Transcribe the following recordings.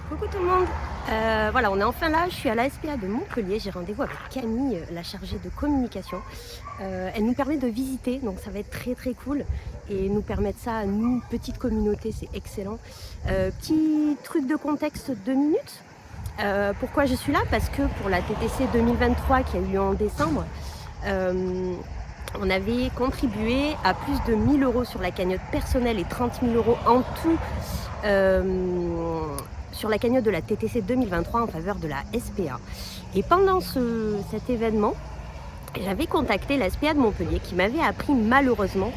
Coucou tout le monde. Voilà, on est enfin là, je suis à la SPA de Montpellier, j'ai rendez-vous avec Camille, la chargée de communication. Elle nous permet de visiter, donc ça va être très très cool et nous permettre ça à nous, petite communauté, c'est excellent. Petit truc de contexte, 2 minutes. Pourquoi je suis là? Parce que pour la TTC 2023 qui a eu lieu en décembre, on avait contribué à plus de 1 000 € sur la cagnotte personnelle et 30 000 € en tout sur la cagnotte de la TTC 2023 en faveur de la SPA. Et pendant cet événement, j'avais contacté la SPA de Montpellier qui m'avait appris malheureusement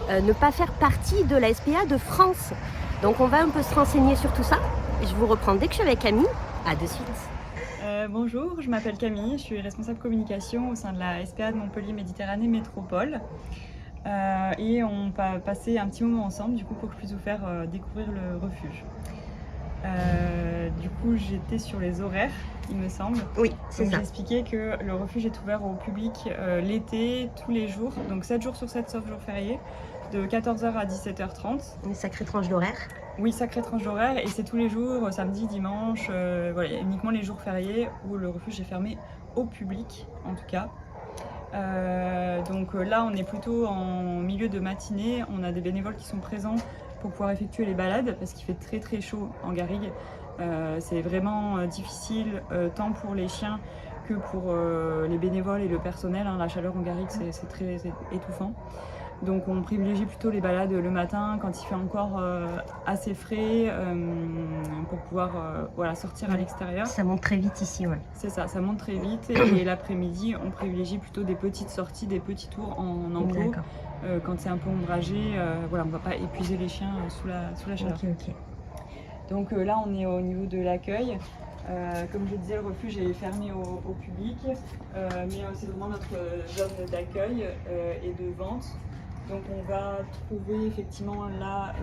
ne pas faire partie de la SPA de France. Donc on va un peu se renseigner sur tout ça. Je vous reprends dès que je suis avec Camille. À de suite. Bonjour, je m'appelle Camille, je suis responsable communication au sein de la SPA de Montpellier Méditerranée Métropole. Et on va passer un petit moment ensemble du coup pour que je puisse vous faire découvrir le refuge. Du coup j'étais sur les horaires il me semble. Oui, c'est ça. J'ai expliqué que le refuge est ouvert au public l'été, tous les jours, donc 7 jours sur 7 sauf jour férié, de 14 h à 17 h 30. Une sacrée tranche d'horaire. Oui, sacrée tranche d'horaire, et c'est tous les jours, samedi, dimanche, voilà, il y a uniquement les jours fériés où le refuge est fermé au public en tout cas. Donc là on est plutôt en milieu de matinée, on a des bénévoles qui sont présents pour pouvoir effectuer les balades parce qu'il fait très très chaud en garrigue. C'est vraiment difficile tant pour les chiens que pour les bénévoles et le personnel, hein. La chaleur en garrigue c'est très étouffant. Donc on privilégie plutôt les balades le matin quand il fait encore assez frais pour pouvoir voilà, sortir à l'extérieur. Ça monte très vite ici, ouais. C'est ça, ça monte très vite et l'après-midi on privilégie plutôt des petites sorties, des petits tours en enclos. Quand c'est un peu ombragé, voilà, on ne va pas épuiser les chiens sous la chaleur. Ok. Donc là on est au niveau de l'accueil. Comme je disais, le refuge est fermé au public, mais c'est vraiment notre zone d'accueil et de vente. Donc on va trouver effectivement là,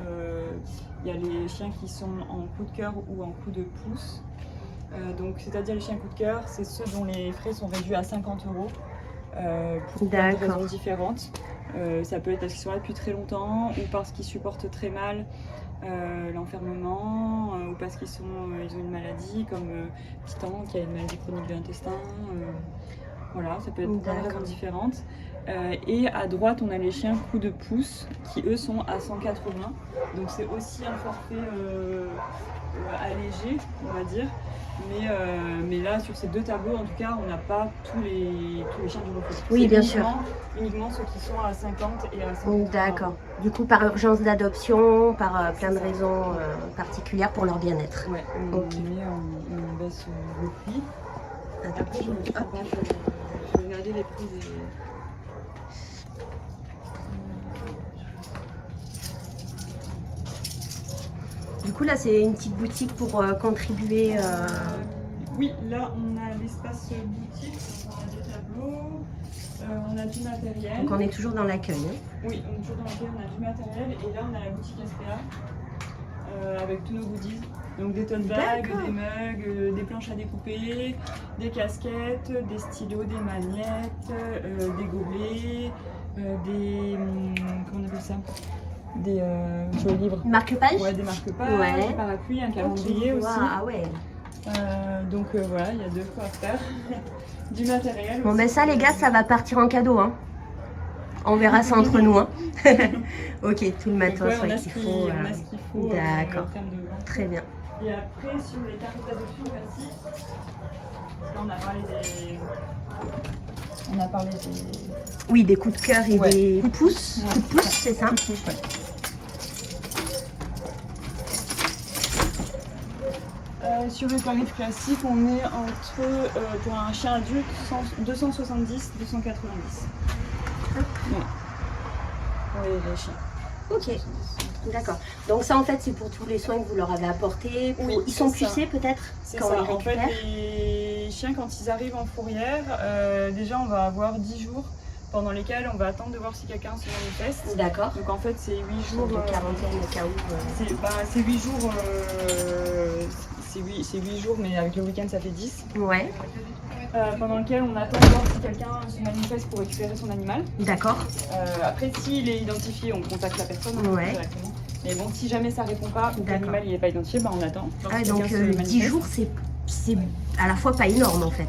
il y a les chiens qui sont en coup de cœur ou en coup de pouce. Donc c'est-à-dire les chiens coup de cœur, c'est ceux dont les frais sont réduits à 50 € pour plein de raisons différentes. Ça peut être parce qu'ils sont là depuis très longtemps ou parce qu'ils supportent très mal l'enfermement ou parce qu'ils ont une maladie comme Titan qui a une maladie chronique de l'intestin. Voilà, ça peut être plein de raisons différentes. Et à droite, on a les chiens coup de pouce qui eux sont à 180. Donc c'est aussi un forfait allégé, on va dire. Mais là, sur ces deux tableaux, en tout cas, on n'a pas tous les chiens du refuge. Oui, bien sûr. Uniquement ceux qui sont à 50 et à 100. D'accord. Du coup, par urgence d'adoption, par plein de raisons particulières pour leur bien-être. Ouais, on baisse le prix. Après, je vais regarder les prix des... Du coup, là, c'est une petite boutique pour contribuer. Oui, là, on a l'espace boutique, on a des tableaux, on a du matériel. Donc, on est toujours dans l'accueil. Hein. Oui, on est toujours dans l'accueil, on a du matériel. Et là, on a la boutique SPA avec tous nos goodies. Donc, des tote bags, des mugs, des planches à découper, des casquettes, des stylos, des magnettes, des gobelets, des... comment on appelle ça? Des livres. Marque-page? Ouais, des marque-pages, des parapluies, un calendrier aussi. Ah ouais. Donc voilà, il y a de quoi faire. Du matériel. Bon, aussi. Ben ça, les gars, ça va partir en cadeau. Hein. On verra ça entre nous. Hein. Ok, tout le matos qu'il faut. On a ce qu'il faut. D'accord. En termes de vente. Très bien. Et après, sur les cartes d'adoption aussi, parce que là, on a parlé des... Oui, des coups de cœur et des pouces. Ouais. Coups de pouce, c'est ça? Ouais. Sur le tarif classique, on est entre, pour un chien adulte, 270 290. Ouais. Pour les chiens. Ok, d'accord. Donc ça, en fait, c'est pour tous les soins que vous leur avez apportés. Oui, ils sont c'est ça. pucés peut-être C'est quand ça. on les En fait, récupère. les chiens, quand ils arrivent en fourrière, déjà, on va avoir 10 jours pendant lesquels on va attendre de voir si quelqu'un se manifeste. D'accord. Donc en fait, c'est 8 jours... De quarantaine au cas où. C'est 8 jours... c'est 8 jours, mais avec le week-end, ça fait 10. Ouais. Pendant lequel on attend de voir si quelqu'un se manifeste pour récupérer son animal. D'accord. Après, s'il est identifié, on contacte la personne Ouais. directement. Mais bon, si jamais ça répond pas, ou que l'animal il n'est pas identifié, bah on attend. Ah, donc 10 jours, c'est à la fois pas énorme en fait.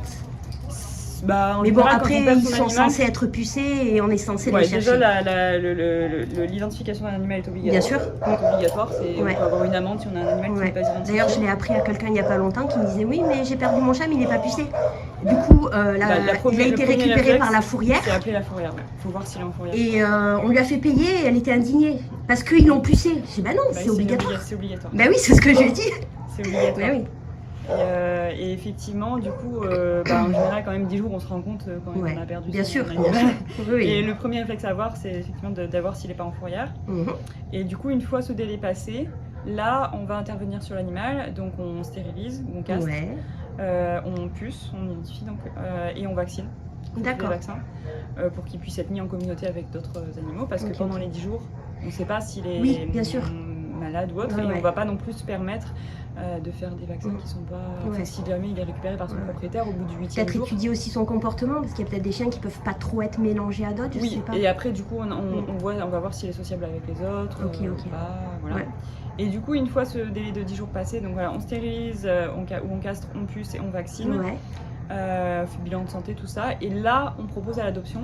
Bah, mais bon, après, ils sont censés être pucés et on est censé les chercher. Déjà, l'identification d'un animal est obligatoire. Bien sûr. C'est obligatoire, on peut avoir une amende si on a un animal qui n'est pas identifié. D'ailleurs, je l'ai appris à quelqu'un il n'y a pas longtemps qui me disait oui, mais j'ai perdu mon chat, mais il n'est pas pucé. Du coup, il a été récupéré par la fourrière. C'est appelé la fourrière, il faut voir s'il est en fourrière. Et on lui a fait payer et elle était indignée. Parce qu'ils l'ont pucé. Je dis bah non, c'est obligatoire. C'est obligatoire. Bah oui, c'est ce que je lui ai dit. C'est obligatoire. Bah oui. Et effectivement, du coup, en général, quand même 10 jours, on se rend compte quand on a perdu. Bien sûr. Oui. Et le premier réflexe à avoir, c'est effectivement d'avoir s'il n'est pas en fourrière. Et du coup, une fois ce délai passé, là, on va intervenir sur l'animal. Donc, on stérilise, on castre, on puce, on identifie donc, et on vaccine. D'accord. Des vaccins pour qu'il puisse être mis en communauté avec d'autres animaux. Parce que pendant les 10 jours, on ne sait pas s'il est malade ou autre. Et on ne va pas non plus se permettre de faire des vaccins qui sont pas... Enfin, si jamais il est récupéré par son propriétaire au bout du 8e jour. Peut-être étudier aussi son comportement, parce qu'il y a peut-être des chiens qui peuvent pas trop être mélangés à d'autres, je sais pas. Et après, du coup, on va voir s'il est sociable avec les autres. Voilà. Et du coup, une fois ce délai de 10 jours passé, donc voilà, on stérilise, on castre, on puce et on vaccine. Bilan de santé, tout ça. Et là, on propose à l'adoption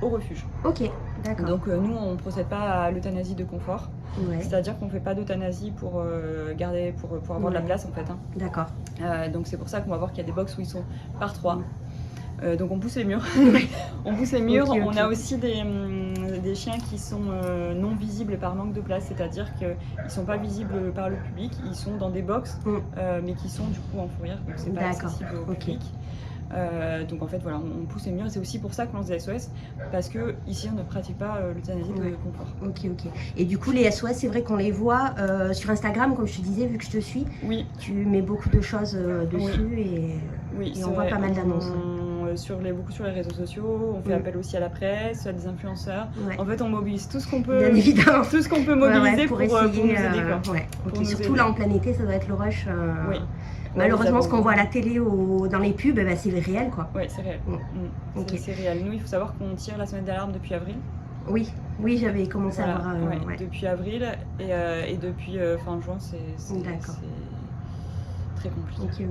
au refuge. Ok, d'accord. Donc nous, on ne procède pas à l'euthanasie de confort. C'est-à-dire qu'on ne fait pas d'euthanasie pour garder, pour avoir de la place en fait. D'accord. Donc c'est pour ça qu'on va voir qu'il y a des box où ils sont par 3. Donc on pousse les murs. On pousse les murs. On a aussi des chiens qui sont non visibles par manque de place, c'est-à-dire qu'ils ne sont pas visibles par le public. Ils sont dans des box, mais qui sont du coup en fourrière, donc c'est pas accessible au public. Donc en fait voilà, on pousse les murs et c'est aussi pour ça qu'on lance des SOS, parce que ici on ne pratique pas l'euthanasie de confort. Ok. Et du coup les SOS, c'est vrai qu'on les voit sur Instagram, comme je te disais, vu que je te suis. Tu mets beaucoup de choses dessus et on voit pas mal d'annonces. Beaucoup sur les réseaux sociaux, on fait appel aussi à la presse, à des influenceurs. En fait, on mobilise tout ce qu'on peut, bien évidemment, tout ce qu'on peut mobiliser pour nous aider. Surtout là en plein été, ça doit être le rush. Malheureusement, ce qu'on voit à la télé dans les pubs, c'est réel quoi. Oui, c'est réel. C'est réel. Nous, il faut savoir qu'on tire la sonnette d'alarme depuis avril. Oui, j'avais commencé à voir. Depuis avril et depuis fin juin, c'est très compliqué.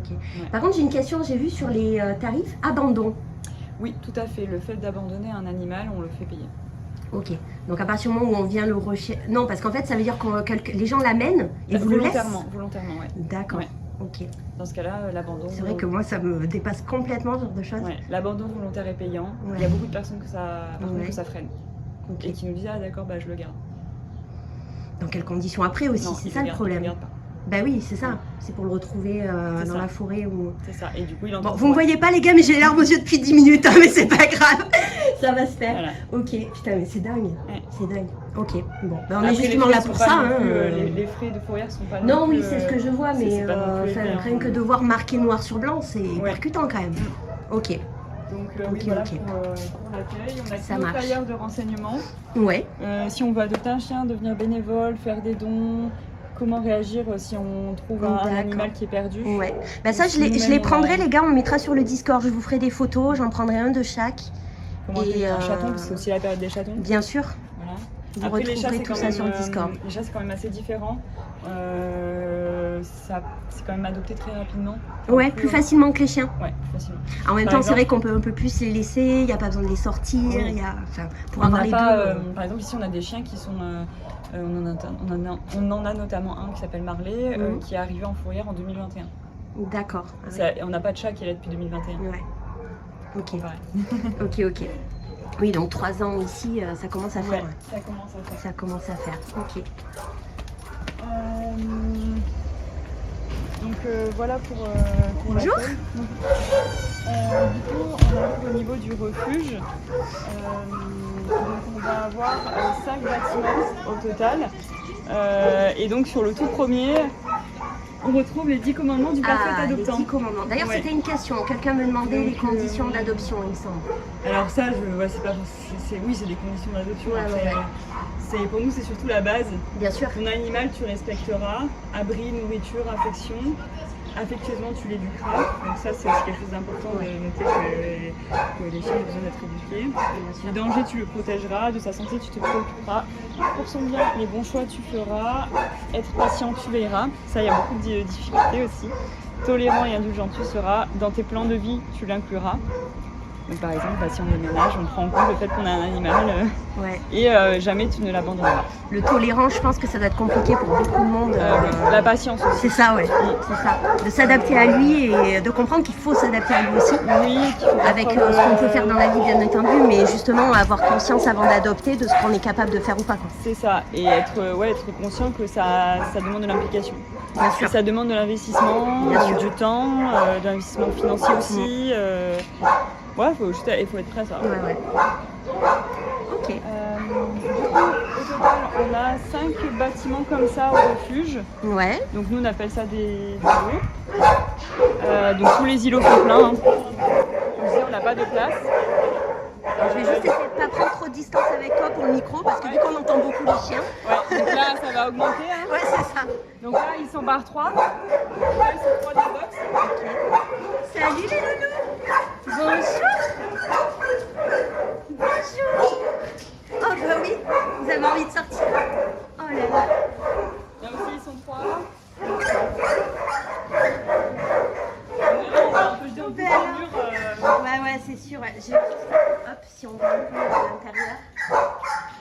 Par contre, j'ai une question, j'ai vu sur les tarifs abandon. Oui, tout à fait. Le fait d'abandonner un animal, on le fait payer. Ok. Donc à partir du moment où on vient le rechercher... Non, parce qu'en fait, ça veut dire que les gens l'amènent et vous le laissez. Volontairement, oui. D'accord. Ok. Dans ce cas-là, l'abandon... C'est vrai que moi, ça me dépasse complètement ce genre de choses. L'abandon volontaire est payant. Il y a beaucoup de personnes que ça freine. Et qui nous disent « Ah d'accord, je le garde ». Dans quelles conditions après aussi, c'est ça le problème. Bah oui, c'est ça. C'est pour le retrouver dans la forêt ou... C'est ça. Et du coup, il vous me voyez pas les gars, mais j'ai les larmes aux yeux depuis 10 minutes, mais c'est pas grave. Ça va se faire. Voilà. Ok, putain, mais c'est dingue. C'est dingue. Ok, bon. On est justement là pour ça. Les frais de fourrière sont pas... Non, oui, c'est ce que je vois, mais rien que de voir marqué noir sur blanc, c'est percutant quand même. Ok. Donc voilà pour l'accueil. On a tout le flyer de renseignements. Si on veut adopter un chien, devenir bénévole, faire des dons... Comment réagir si on trouve un animal qui est perdu. Ça, je les prendrai, les gars, on mettra sur le Discord. Je vous ferai des photos, j'en prendrai un de chaque. Comment accueillir un chaton, parce que c'est aussi la période des chatons. Bien sûr. Voilà. Vous retrouverez tout ça sur le Discord. Les chats, c'est quand même assez différent. C'est quand même adopté très rapidement. Plus facilement que les chiens. Plus facilement. En même temps, c'est vrai qu'on peut un peu plus les laisser, il n'y a pas besoin de les sortir. Pour avoir les deux. Par exemple, ici, on a des chiens qui sont... on en a notamment un qui s'appelle Marley, qui est arrivé en fourrière en 2021. D'accord. On n'a pas de chat qui est là depuis 2021. Ok. Oui, donc 3 ans ici, ça commence à faire. Ça commence à faire. Ok. Donc voilà pour bonjour. Du coup, on arrive au niveau du refuge. Donc on va avoir 5 bâtiments au total. Et donc sur le tout premier, on retrouve les 10 commandements du parfait adoptant. Les 10 commandements. D'ailleurs, c'était une question. Quelqu'un me demandait les conditions d'adoption, il me semble. Alors ça, c'est des conditions d'adoption. Pour nous, c'est surtout la base. Bien sûr. Ton animal, tu respecteras. Abri, nourriture, affection. affectueusement tu l'éduqueras. Donc ça c'est aussi quelque chose d'important de noter que les chiens ont besoin d'être éduqués. Du danger tu le protégeras, de sa santé tu te préoccuperas. Pour son bien, les bons choix tu feras. Être patient tu veilleras. Ça il y a beaucoup de difficultés aussi. Tolérant et indulgent tu seras. Dans tes plans de vie tu l'incluras. Donc par exemple, si on déménage, on prend en compte le fait qu'on a un animal et jamais tu ne l'abandonneras. Le tolérant, je pense que ça doit être compliqué pour beaucoup de monde. La patience aussi. C'est ça, ouais. C'est ça. De s'adapter à lui et de comprendre qu'il faut s'adapter à lui aussi. Oui, avec ce qu'on peut faire dans la vie, bien entendu, mais justement avoir conscience avant d'adopter de ce qu'on est capable de faire ou pas. Quoi. C'est ça. Et être conscient que ça demande de l'implication. Bien sûr. Ça demande de l'investissement, du temps, de l'investissement financier aussi. Ouais, il faut être prêt à ça. Ouais. Ok. Du coup, au total, on a 5 bâtiments comme ça au refuge. Ouais. Donc nous, on appelle ça des îlots. Donc tous les îlots sont pleins. Hein. Comme je disais, on n'a pas de place. Alors, je vais juste essayer de ne pas prendre trop de distance avec toi pour le micro, parce que vu qu'on entend beaucoup les chiens. Ouais, donc là, ça va augmenter. Hein. Ouais, c'est ça. Donc là, ils sont barre 3. Là, ils sont 3 des box. Ok. Salut les loulous. Bonjour. Bonjour. Oh bah oui, vous avez envie de sortir. Oh là là. Là aussi, ils sont 3. On va un peu jeter un peu sur le mur. Ouais, c'est sûr. Ouais. Hop, si on va un peu à l'intérieur.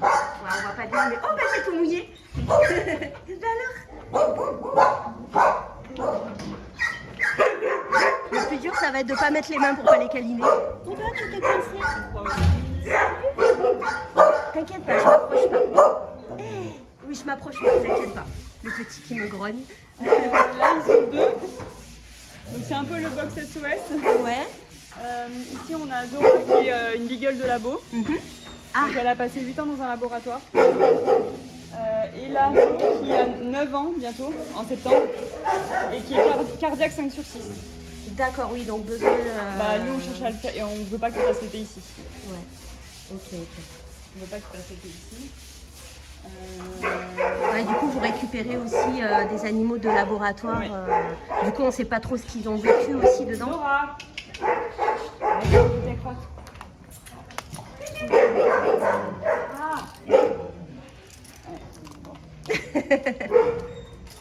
Ouais, on voit pas bien, mais oh bah c'est tout mouillé. Bah alors. Le plus dur, ça va être de ne pas mettre les mains pour pas les câliner. Oh bah tu t'es cassé. T'inquiète pas, je m'approche pas. Oui, je m'approche pas, t'inquiète pas. Le petit qui me grogne. Là, ils sont 2. Donc c'est un peu le box SOS. Ouais. Ici, on a Zoro qui est une beagle de labo. Donc elle a passé 8 ans dans un laboratoire. Et là, qui a 9 ans bientôt, en septembre, et qui est cardiaque 5 sur 6. D'accord, oui, donc besoin... nous, on cherche à le faire et on ne veut pas qu'il fasse l'été ici. Ouais, ok. On ne veut pas qu'il fasse l'été ici. Ouais, du coup, vous récupérez aussi des animaux de laboratoire. Oui. Du coup, on ne sait pas trop ce qu'ils ont vécu aussi dedans. Nora,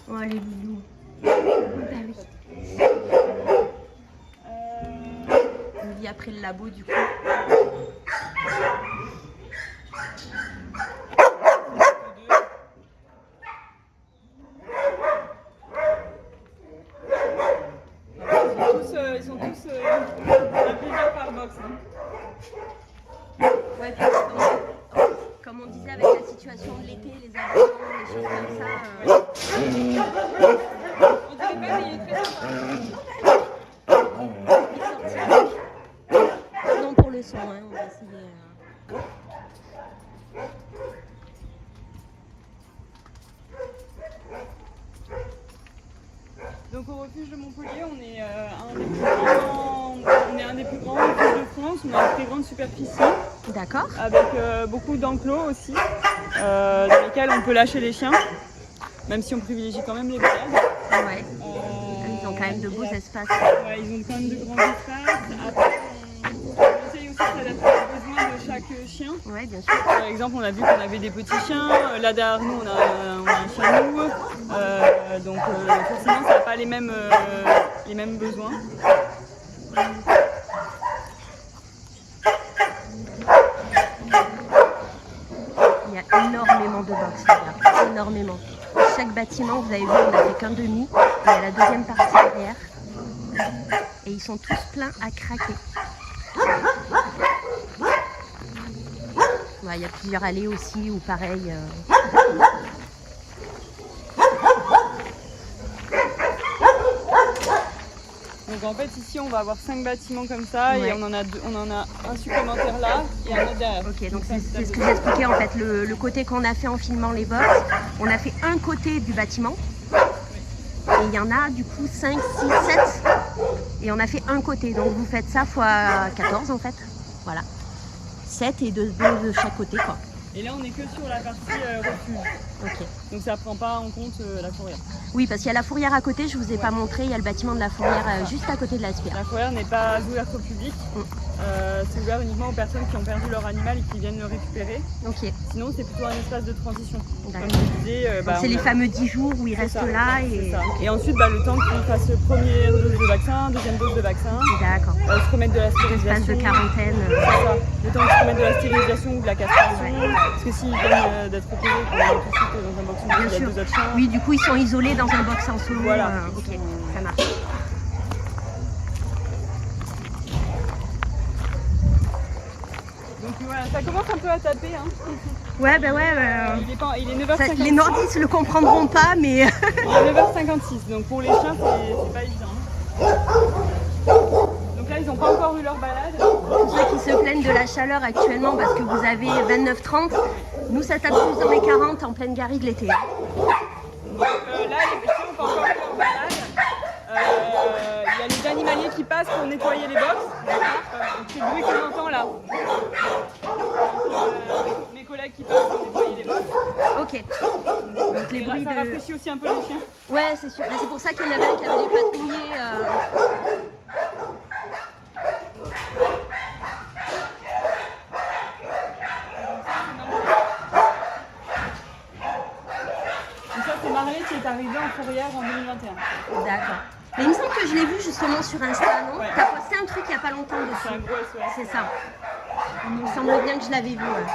Oh, les loulous. Bah oui. On vit après le labo, du coup. Ils sont tous un plaisir par box. Hein. Ouais, puis, comme on disait avec la situation de l'été, les abandons, les choses comme ça. On dirait pas, mais il est très sympa. Non, pour le son, hein, on va essayer. Donc au refuge de Montpellier, on est un des plus grands refuges de France. On a une très grande superficie. D'accord. Avec beaucoup d'enclos aussi, dans lesquels on peut lâcher les chiens, même si on privilégie quand même les balades. Ouais. Ils ont quand même de beaux espaces. Ouais, ils ont quand même de grands espaces. Après, on essaye aussi de s'adapter aux besoins de chaque chien. Ouais, bien sûr. Par exemple, on a vu qu'on avait des petits chiens. Là derrière nous, on a un chien loup. Donc forcément, ça n'a pas les mêmes besoins. Il y a énormément de box, là. Énormément. Chaque bâtiment, vous avez vu, on n'a fait qu'un demi. Il y a la deuxième partie derrière. Et ils sont tous pleins à craquer. Ouais, il y a plusieurs allées aussi, où pareil. Donc en fait ici on va avoir 5 bâtiments comme ça et on en a un supplémentaire là et un autre derrière. Ok, donc c'est ce que j'expliquais en fait, le côté qu'on a fait en filmant les box, on a fait un côté du bâtiment et il y en a du coup 5, 6, 7 et on a fait un côté, donc vous faites ça fois 14 en fait, voilà. 7 et 2 de chaque côté quoi. Et là, on est que sur la partie refuge. Ok. Donc ça prend pas en compte la fourrière. Oui, parce qu'il y a la fourrière à côté, je vous ai pas montré, il y a le bâtiment de la fourrière juste à côté de l'Aspire. La fourrière n'est pas ouverte au public. C'est ouvert uniquement aux personnes qui ont perdu leur animal et qui viennent le récupérer. Ok. Sinon, c'est plutôt un espace de transition. D'accord. Comme je disais, c'est les fameux 10 jours où ils restent là. Et ensuite, le temps qu'ils fassent première dose de vaccin, deuxième dose de vaccin, D'accord. se remettre de la stérilisation. Espace de quarantaine. C'est ça. Le temps de se remettre de la stérilisation ou de la castration. Parce que s'ils viennent d'être opérés, qu'on va tout de suite dans un box où il y a 2 autres chiens. Oui, du coup, ils sont isolés dans un box en solo. Voilà. Ok, ça marche. Donc voilà, ça commence un peu à taper. Hein. Ouais, bah ouais. Il est 9h56. Les nordistes le comprendront pas, mais. Il est 9h56, donc pour les chiens, c'est pas évident. Donc là, ils n'ont pas encore eu leur balade. Tous ceux qui se plaignent de la chaleur actuellement parce que vous avez 29-30, nous ça tape plus dans les 40 en pleine garrigue de l'été. Donc là, les chiens n'ont pas encore eu leur balade. Il y a les animaliers qui passent pour nettoyer les box. Donc c'est le bruit qu'on entend là. Mes collègues qui passent pour nettoyer les box. Ok. Donc les bruits ça rafraîchit aussi un peu les chiens. Ouais, c'est sûr. Mais c'est pour ça qu'il y en avait un qui avait des patrouillers. Donc ça, c'est Marley qui est arrivée en fourrière en 2021. D'accord. Mais il me semble que je l'ai vu justement sur Insta, non? Ouais. T'as posté un truc il n'y a pas longtemps dessus. C'est un gros SOS. C'est ça. Il me semble bien que je l'avais vu. Ouais.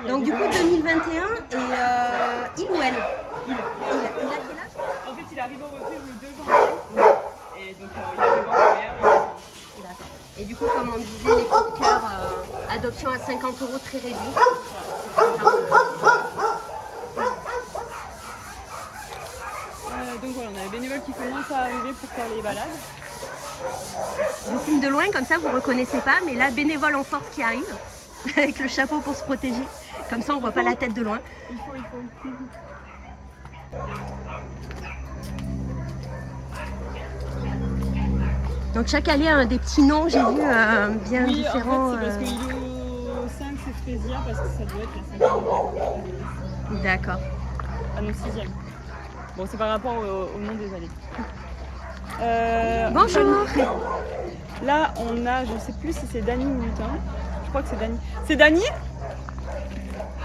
Donc du coup 2021 et il ou elle? Il a quel âge? En fait, il arrive au refuge le 2 janvier. Et donc, il arrive en fourrière. D'accord. Et du coup, comme on disait, les coups de cœur, adoption à 50 € très réduit. Donc voilà, on a les bénévoles qui commencent à arriver pour faire les balades. Je filme de loin, comme ça vous ne reconnaissez pas, mais là, bénévole en force qui arrive, avec le chapeau pour se protéger. Comme ça, on ne voit pas la tête de loin. Il faut. Donc chaque allée a des petits noms, j'ai vu, bien différents. En fait, c'est parce qu'il est au 5, c'est Frésia, parce que ça doit être la 5e. D'accord. Ah non, 6e. Bon, c'est par rapport au nom des allées. Bonjour. Là, on a, je sais plus si c'est Dany ou Lutin. Je crois que c'est Dany. C'est Dany?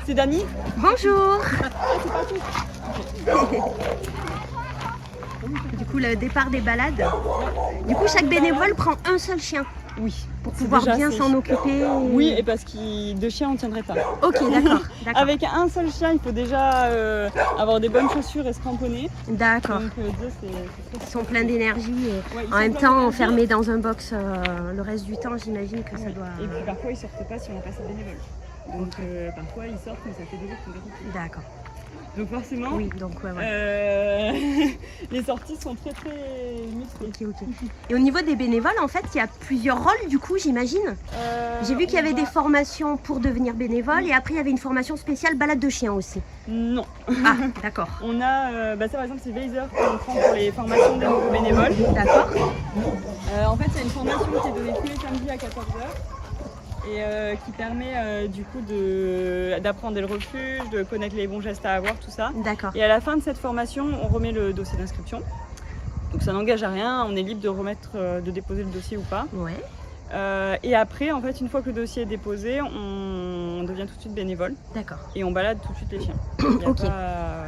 C'est Dany? Bonjour. C'est pas tout. Du coup, le départ des balades. Du coup, chaque bénévole prend un seul chien. Oui. Pour pouvoir bien s'en occuper. Oui, et parce que 2 chiens, on ne tiendrait pas. Ok, d'accord. Avec un seul chien, il faut déjà avoir des bonnes chaussures et se cramponner. D'accord. Donc 2, c'est... Ils sont pleins d'énergie et Ouais, en même temps enfermés dans un box le reste du temps, j'imagine que ça doit... Et puis parfois, ils sortent pas si on n'a pas assez de bénévoles. Donc parfois, ils sortent, mais ça fait 2 jours qu'on les retrouve. D'accord. Donc forcément, oui, donc, ouais. les sorties sont très mixtes. Ok. Et au niveau des bénévoles, en fait, il y a plusieurs rôles du coup, j'imagine. J'ai vu qu'il y avait des formations pour devenir bénévole et après il y avait une formation spéciale balade de chiens aussi. Non. Ah, d'accord. On a, ça par exemple, c'est Weiser qu'on prend pour les formations des nouveaux bénévoles. D'accord. En fait, c'est une formation qui est donnée tous les samedis à 14h. Et qui permet du coup d'apprendre le refuge, de connaître les bons gestes à avoir, tout ça. D'accord. Et à la fin de cette formation, on remet le dossier d'inscription. Donc ça n'engage à rien, on est libre de déposer le dossier ou pas. Ouais. Et après, en fait, une fois que le dossier est déposé, on devient tout de suite bénévole. D'accord. Et on balade tout de suite les chiens. Ok.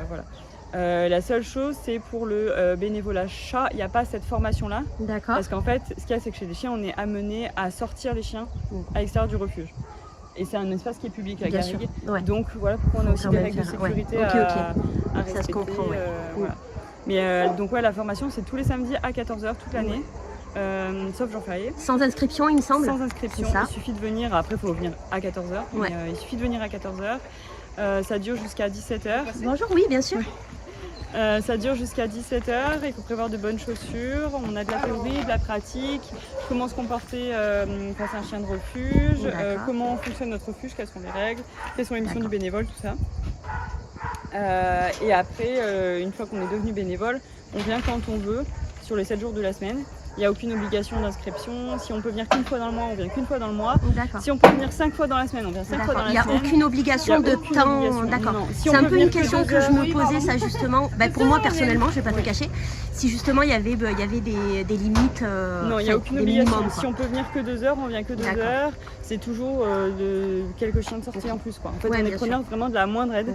Voilà. La seule chose, c'est pour le bénévolat chat, il n'y a pas cette formation-là. D'accord. Parce qu'en fait, ce qu'il y a, c'est que chez les chiens, on est amené à sortir les chiens à l'extérieur du refuge. Et c'est un espace qui est public, la garrigue. Ouais. Donc voilà pourquoi on a aussi des règles de sécurité à respecter. Ça se comprend, ouais. Voilà. Mais donc la formation, c'est tous les samedis à 14h toute l'année. Sauf jour férié. Sans inscription, il me semble. Sans inscription, il suffit de venir, après il faut venir à 14h. Ouais. Il suffit de venir à 14h. Ça dure jusqu'à 17h. Bonjour, oui, bien sûr. Ça dure jusqu'à 17h, il faut prévoir de bonnes chaussures, on a de la théorie, de la pratique, comment se comporter face à un chien de refuge, comment fonctionne notre refuge, quelles sont les règles, quelles sont les missions du bénévole, tout ça. Et après, une fois qu'on est devenu bénévole, on vient quand on veut, sur les 7 jours de la semaine. Il n'y a aucune obligation d'inscription. Si on peut venir qu'une fois dans le mois, on vient qu'une fois dans le mois. D'accord. Si on peut venir 5 fois dans la semaine, on vient 5 fois dans la semaine. Il n'y a aucune obligation de temps. D'accord. Si c'est un peu une question que je me posais, ça justement. Pour moi personnellement, je ne vais pas te cacher, si justement il y avait des limites. Non, il n'y a aucune obligation. Si on peut venir que 2 heures, on vient que 2 heures. C'est toujours quelques chiens de sortie en plus. Quoi. En fait, on est preneur vraiment de la moindre aide.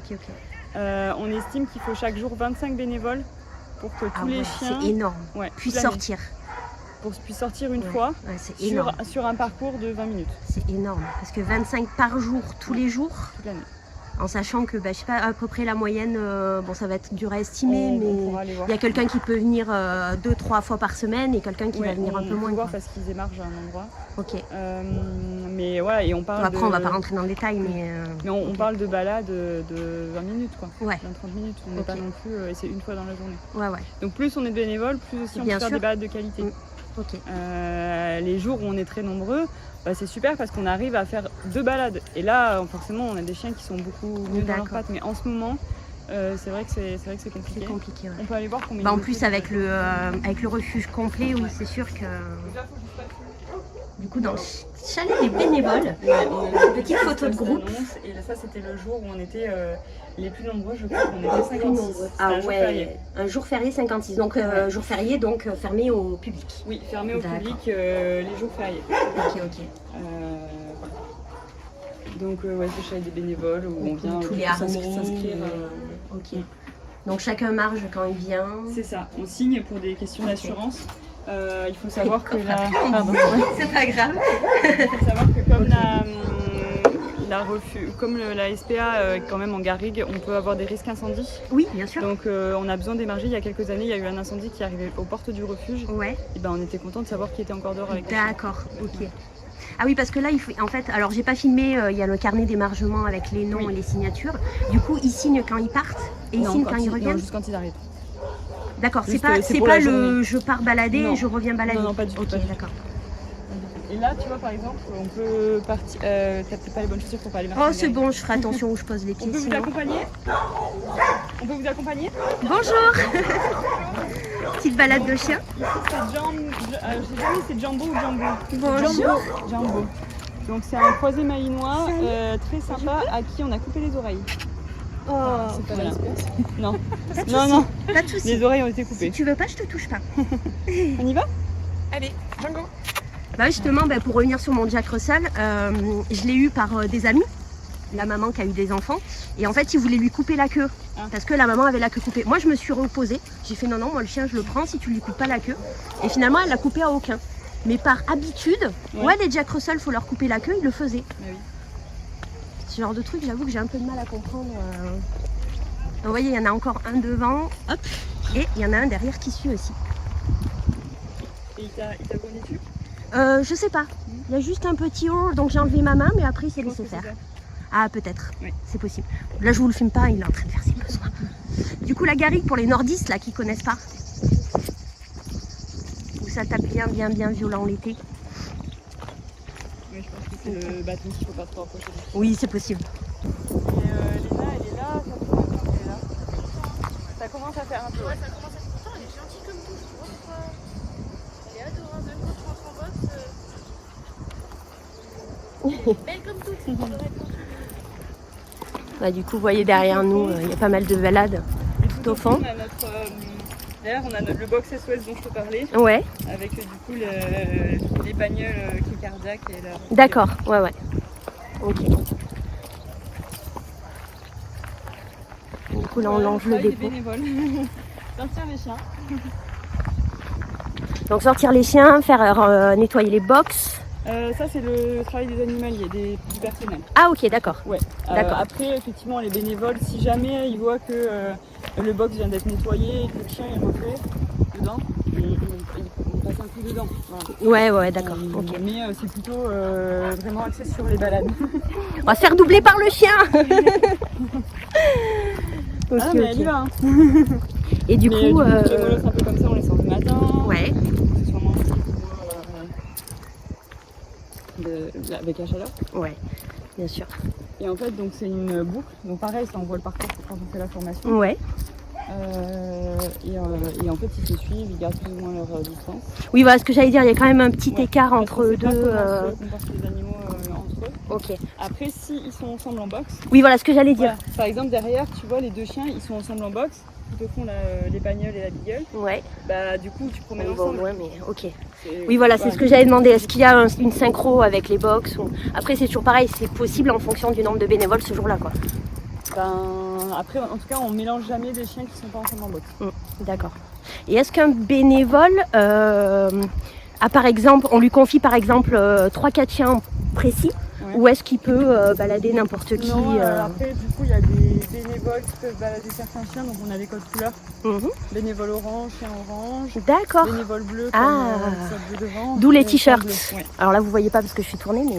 On estime qu'il faut chaque jour 25 bénévoles pour que tous les chiens puissent sortir. Puissent sortir une fois sur un parcours de 20 minutes. C'est énorme, parce que 25 par jour, tous les jours, toute l'année. En sachant que, je sais pas, à peu près la moyenne, ça va être dur à estimer, mais il y a quelqu'un qui peut venir 2-3 fois par semaine et quelqu'un qui va venir un peu moins. Voir parce qu'ils émargent à un endroit. Ok. Mais voilà, et on parle après, on va pas rentrer dans le détail, mais on parle de balade de 20 minutes, quoi. 20-30 minutes. On n'est pas non plus, et c'est une fois dans la journée. Donc plus on est de bénévoles, plus aussi on peut faire des balades de qualité. Les jours où on est très nombreux, c'est super parce qu'on arrive à faire 2 balades. Et là, forcément, on a des chiens qui sont beaucoup mieux dans leurs pattes. Mais en ce moment, c'est vrai que c'est compliqué. C'est compliqué, On peut aller voir combien. En plus, avec le refuge complet, oui, c'est sûr que. Du coup, dans le chalet des bénévoles, une petite photo de groupe. Et ça, c'était le jour où on était les plus nombreux, je crois. On était 56. Ah ouais, un jour férié 56. Donc, jour férié, donc fermé au public. Oui, fermé au public les jours fériés. Ok. Donc, c'est le chalet des bénévoles où on vient tous les s'inscrire. Ok. Donc, chacun marge quand il vient. C'est ça. On signe pour des questions d'assurance. Il faut savoir que c'est pas grave. Il faut savoir que comme la SPA est quand même en garrigue, on peut avoir des risques incendie. Oui, bien sûr. Donc on a besoin d'émarger. Il y a quelques années, il y a eu un incendie qui est arrivé aux portes du refuge. Et on était content de savoir qui était encore dehors avec nous. D'accord, ok. Ah oui, parce que là, en fait, alors j'ai pas filmé, il y a le carnet d'émargement avec les noms et les signatures. Du coup, ils signent quand ils partent et ils signent quand ils reviennent. Non, juste quand ils arrivent. D'accord, c'est pas le je pars balader et je reviens balader. Non, pas du tout. Ok, d'accord. Et là, tu vois, par exemple, on peut partir. T'as peut-être pas les bonnes chaussures pour pas aller marcher. Oh, c'est bon, je ferai attention où je pose les pieds. On peut vous accompagner ? On peut vous accompagner ? Bonjour. Petite balade de chien. Ici, c'est c'est Jumbo ou Jumbo ? Bonjour. Jumbo. Donc, c'est un croisé malinois très sympa à qui on a coupé les oreilles. Oh, c'est pas mal. Non. Non. Pas de soucis. Les oreilles ont été coupées. Si tu veux pas, je te touche pas. On y va ? Allez, Django. Justement, pour revenir sur mon Jack Russell, je l'ai eu par des amis, la maman qui a eu des enfants, et en fait ils voulaient lui couper la queue, parce que la maman avait la queue coupée. Moi je me suis reposée, j'ai fait non, moi le chien je le prends si tu lui coupes pas la queue, et finalement elle l'a coupé à aucun. Mais par habitude, les Jack Russell, faut leur couper la queue, ils le faisaient. Ce genre de truc, j'avoue que j'ai un peu de mal à comprendre. Vous voyez, il y en a encore un devant, hop, et il y en a un derrière qui suit aussi. Et il t'a connu dessus ? Je sais pas, il y a juste un petit haut, donc j'ai enlevé ma main, mais après il s'est laissé faire. Ah, peut-être, c'est possible. Là je vous le filme pas, il est en train de faire ses besoins. Du coup, la garrigue pour les nordistes là qui connaissent pas, où ça tape bien violent l'été. Oui, je pense que c'est le bâton qu'il faut pas trop approcher. Oui, c'est possible. Et Léna, elle est là, elle est là. Ça commence à faire un peu. Ouais, ça commence à faire pourtant, elle est gentille comme tout, je vois pourquoi. Elle est adorable, même quand je rentre en box. Belle comme tout. Du coup, vous voyez derrière nous, il y a pas mal de balades tout au fond. D'ailleurs, on a le box SOS dont je te parlais. Ouais. Avec du coup les bagnoles qui est cardiaque. D'accord, ouais. Ok. Du coup, là, on longe le dépôt. Sortir les chiens. Donc, sortir les chiens, faire nettoyer les box. Ça, c'est le travail des animaliers, du personnel. Ah, ok, d'accord. Ouais. D'accord. Après, effectivement, les bénévoles, si jamais ils voient que le box vient d'être nettoyé et que le chien est refait dedans, on passe un coup dedans. Voilà. Ouais, d'accord. Ok. Mais c'est plutôt vraiment axé sur les balades. On va se faire doubler par le chien. Mais elle y va. Et du coup, les molosses un peu comme ça, on les sort le matin. Ouais. C'est sûrement avec la chaleur. Ouais, bien sûr. Et en fait, donc c'est une boucle. Donc pareil, ça on voit le parcours quand on fait la formation. Ouais. Et en fait, ils se suivent, ils gardent plus ou moins leur distance. Oui, voilà ce que j'allais dire, il y a quand même un petit écart Parce entre qu'on sait pas deux. comment se comportent les animaux entre eux. Ok. Après, s'ils sont ensemble en boxe, Oui, voilà ce que j'allais dire. voilà. Par exemple, derrière, tu vois, les deux chiens, ils sont ensemble en boxe. Ils te font les bagnoles et la beagle. Ouais. Bah, du coup, tu promènes On va au ensemble. loin, mais ok. C'est- Oui, voilà, c'est ce que j'avais demandé. Est-ce qu'il y a une synchro avec les box ou... Après, c'est toujours pareil, c'est possible en fonction du nombre de bénévoles ce jour-là, quoi. Après, en tout cas, on mélange jamais des chiens qui sont pas ensemble en boxe. D'accord. Et est-ce qu'un bénévole a par exemple, on lui confie par exemple 3-4 chiens précis, Ouais. ou est-ce qu'il peut balader n'importe qui Non, après, du coup, il y a des bénévoles qui peuvent balader certains chiens, donc on a des codes couleurs. Mhm. Bénévole orange, chien orange. D'accord. Bénévole bleu, Ah. comme ça bleu devant. D'où les et t-shirts. bleu. Ouais. Alors là, vous voyez pas parce que je suis tournée, mais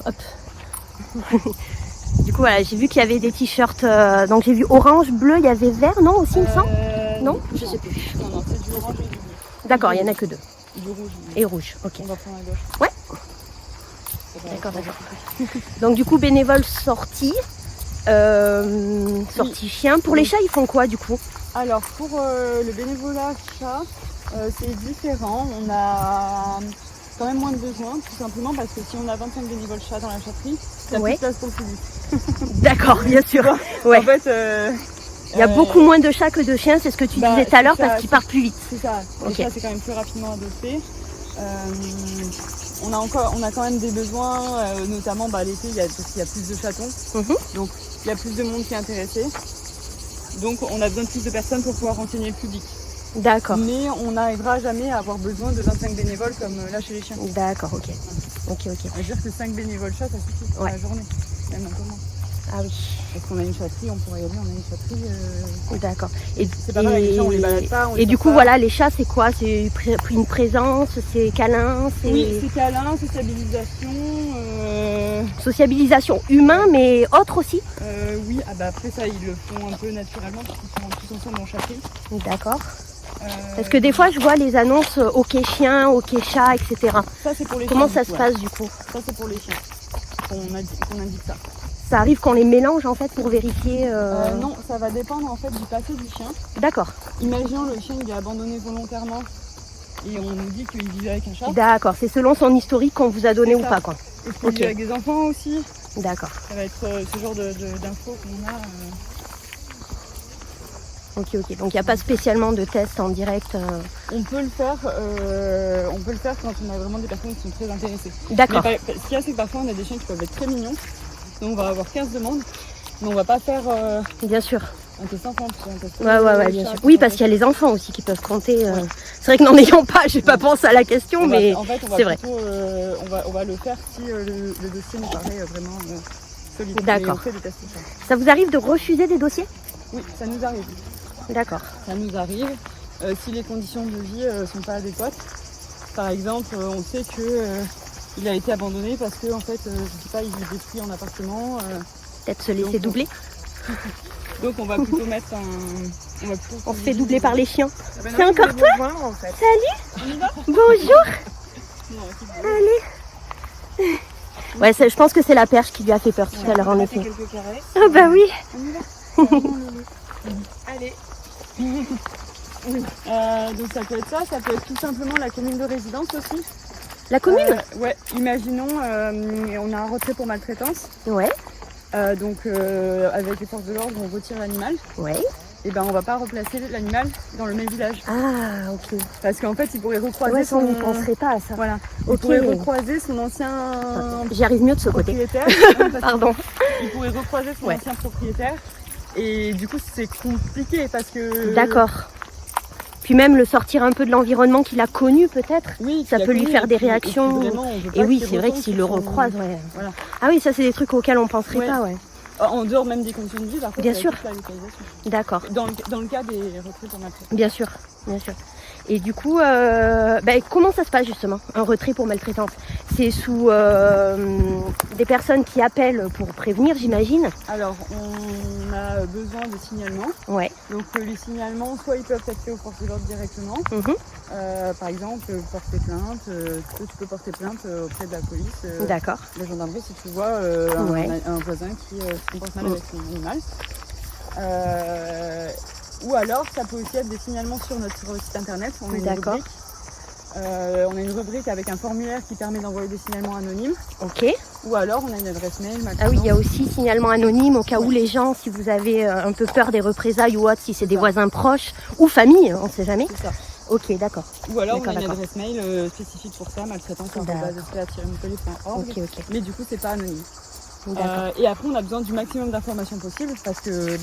hop. Du coup, voilà, j'ai vu qu'il y avait des t-shirts. Donc j'ai vu orange, bleu, il y avait vert, non aussi, il me semble. Non, je sais plus. Non, c'est du orange et du bleu. D'accord, il y en a que 2. Du rouge. Et rouge, ok. On va prendre à gauche. Ouais. Ça va. D'accord. Donc du coup, bénévole sortie. Sortie chien. Pour les chats, ils font quoi du coup? Alors, pour le bénévolat chat, c'est différent. On a quand même moins de besoin, tout simplement parce que si on a 25 bénévoles chats dans la chatterie, il y a plus Ouais. de place pour le public. D'accord, bien sûr. Ouais. En fait, Il y a beaucoup moins de chats que de chiens, c'est ce que tu disais tout à l'heure, c'est ça, parce qu'ils partent plus vite. C'est ça. Les Ok. chats, c'est quand même plus rapidement adopté. On a quand même des besoins, notamment l'été, parce qu'il y a plus de chatons. Mhm. Donc, il y a plus de monde qui est intéressé. Donc, on a besoin de plus de personnes pour pouvoir renseigner le public. D'accord. Mais on n'arrivera jamais à avoir besoin de 25 bénévoles comme là chez les chiens. D'accord, ok. Ok. On va dire que 5 bénévoles chats, ça suffit pour Ouais. la journée. Même un peu moins. Ah oui. Parce qu'on a une chatterie, on pourrait y aller, on a une chatterie. D'accord. Et, C'est pas pareil, les gens, on les balade pas. on les et du sort coup, pas. voilà, les chats, c'est quoi? C'est une présence, c'est câlin, c'est Oui, c'est câlin, sociabilisation. sociabilisation humain, mais autre aussi. Oui, après ça, ils le font un peu naturellement parce qu'ils sont tous ensemble en chatterie. D'accord. Parce que des fois, je vois les annonces OK chien, OK chat, etc. Ça, c'est pour les Comment chiens. ça se passe du coup? Ça, c'est pour les chiens. Qu'on indique ça. Ça arrive qu'on les mélange en fait pour vérifier Non, ça va dépendre en fait du passé du chien. D'accord. Imaginons le chien il est abandonné volontairement et on nous dit qu'il vivait avec un chat. D'accord. C'est selon son historique qu'on vous a donné C'est ou ça. pas, quoi. Est-ce qu'il Ok. vit avec des enfants aussi? D'accord. Ça va être ce genre d'infos qu'on a. Ok. Donc il n'y a pas spécialement de test en direct. On peut le faire quand on a vraiment des personnes qui sont très intéressées. D'accord. Mais ce qu'il y a, c'est que parfois on a des chiens qui peuvent être très mignons. Donc on va avoir 15 demandes. Mais on va pas faire Bien sûr. un test enfant. Un test Ouais, bien sûr. Oui, parce qu'il y a les enfants aussi qui peuvent compter. C'est vrai que n'en ayant pas, j'ai pas pensé à la question, mais en fait, on va c'est vrai. plutôt, on va le faire si le dossier nous paraît vraiment solide. D'accord. Mais on fait des tests chats. Ça vous arrive de refuser des dossiers? Oui, ça nous arrive. D'accord. Ça nous arrive. Si les conditions de vie sont pas adéquates, par exemple, on sait que il a été abandonné parce que en fait, je sais pas, il est détruit en appartement. Peut-être se laisser Donc, doubler. Donc on va plutôt mettre un. On se fait doubler par les chiens. Ah ben non, C'est je encore voulais toi vous rejoindre, en fait. Salut. On y va? Bonjour. Non, c'est bon. Allez. Ouais, je pense que c'est la perche qui lui a fait peur tout à l'heure, en On a fait effet. quelques caresses. Ah bah oui. On y va. Allez. Donc ça peut être ça peut être tout simplement la commune de résidence aussi. La commune? Ouais, imaginons on a un retrait pour maltraitance, Ouais. donc avec les forces de l'ordre on retire l'animal, Ouais. et ben on va pas replacer l'animal dans le même village. Ah, ok. Parce qu'en fait il pourrait recroiser Ouais, ça, on son. n'y penserait pas à ça. Voilà. Ok. Il pourrait recroiser son ancien J'y arrive mieux de ce côté. propriétaire. Pardon. Il pourrait recroiser son Ouais. ancien propriétaire. Et du coup c'est compliqué parce que. D'accord. Puis même le sortir un peu de l'environnement qu'il a connu peut-être. Oui, Ça qu'il a peut lui connu, faire des et puis réactions. vraiment, on veut Et pas oui, qu'il c'est vrai que retombe s'il sur le son- recroise, ouais. Voilà. Ah oui, ça c'est des trucs auxquels on penserait Ouais. pas, ouais. En dehors même des conditions de vie, par contre, Bien ça va sûr. être la localisation. D'accord. Dans le cas des retraits pour maltraitance. Bien sûr, bien sûr. Et du coup, comment ça se passe justement, un retrait pour maltraitance? C'est sous des personnes qui appellent pour prévenir, j'imagine? Alors, on a besoin de signalements. Ouais. Donc, les signalements, soit ils peuvent être faits aux forces de l'ordre directement. Mhm. Par exemple, porter plainte. Tu peux porter plainte auprès de la police, D'accord. la gendarmerie, si tu vois un voisin qui se comporte mal avec son animal. Ou alors ça peut aussi être des signalements sur notre site internet. On a une D'accord. rubrique. On a une rubrique avec un formulaire qui permet d'envoyer des signalements anonymes. Ok. Ou alors on a une adresse mail. Ah oui, il y a aussi signalement anonyme au cas où les gens, si vous avez un peu peur des représailles ou autre, si c'est des voisins proches ou famille, on ne sait jamais. C'est ça. Ok, d'accord. Ou alors on D'accord, a une d'accord. adresse mail spécifique pour ça, maltraitance@spa-montpellier.org. Ok, ok. Mais du coup c'est pas anonyme. D'accord. Et après on a besoin du maximum d'informations possible parce que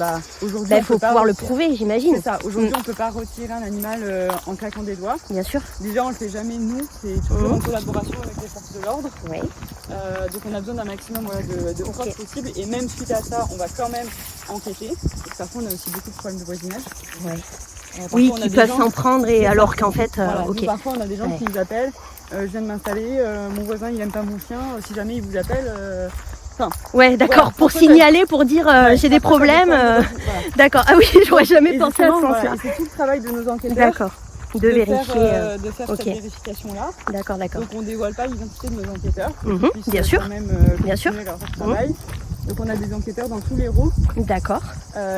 aujourd'hui Il on faut peut pas pouvoir le retirer- prouver, j'imagine. C'est ça, aujourd'hui on peut pas retirer un animal en claquant des doigts. Bien sûr. Déjà on le fait jamais nous, c'est toujours Mhm. en collaboration avec les forces de l'ordre. Oui. Donc on a besoin d'un maximum de preuves possibles et même suite à ça on va quand même enquêter. Parce que parfois on a aussi beaucoup de problèmes de voisinage. Ouais. Parfois, Oui, on a qui des peuvent gens- s'en prendre C'est et ça. alors qu'en fait, Voilà, ok. nous, parfois on a des gens Ouais. qui nous appellent, je viens de m'installer, mon voisin il aime pas mon chien, si jamais il vous appelle, Ouais, d'accord. Voilà, Pour ça peut signaler, pour dire ouais, j'ai des parfois, ça problèmes. dépend de- voilà. D'accord. Ah oui, j'aurais jamais Et pensé à ce justement, voilà, sens-là. et c'est tout le travail de nos enquêteurs D'accord. De vérifier. de faire ok. cette vérification-là. D'accord, d'accord. Donc on dévoile pas l'identité de nos enquêteurs, pour Mhm, qu'ils puissent, bien sûr. quand même Bien sûr. continuer leur travail. Donc on a des enquêteurs dans tous les rôles D'accord.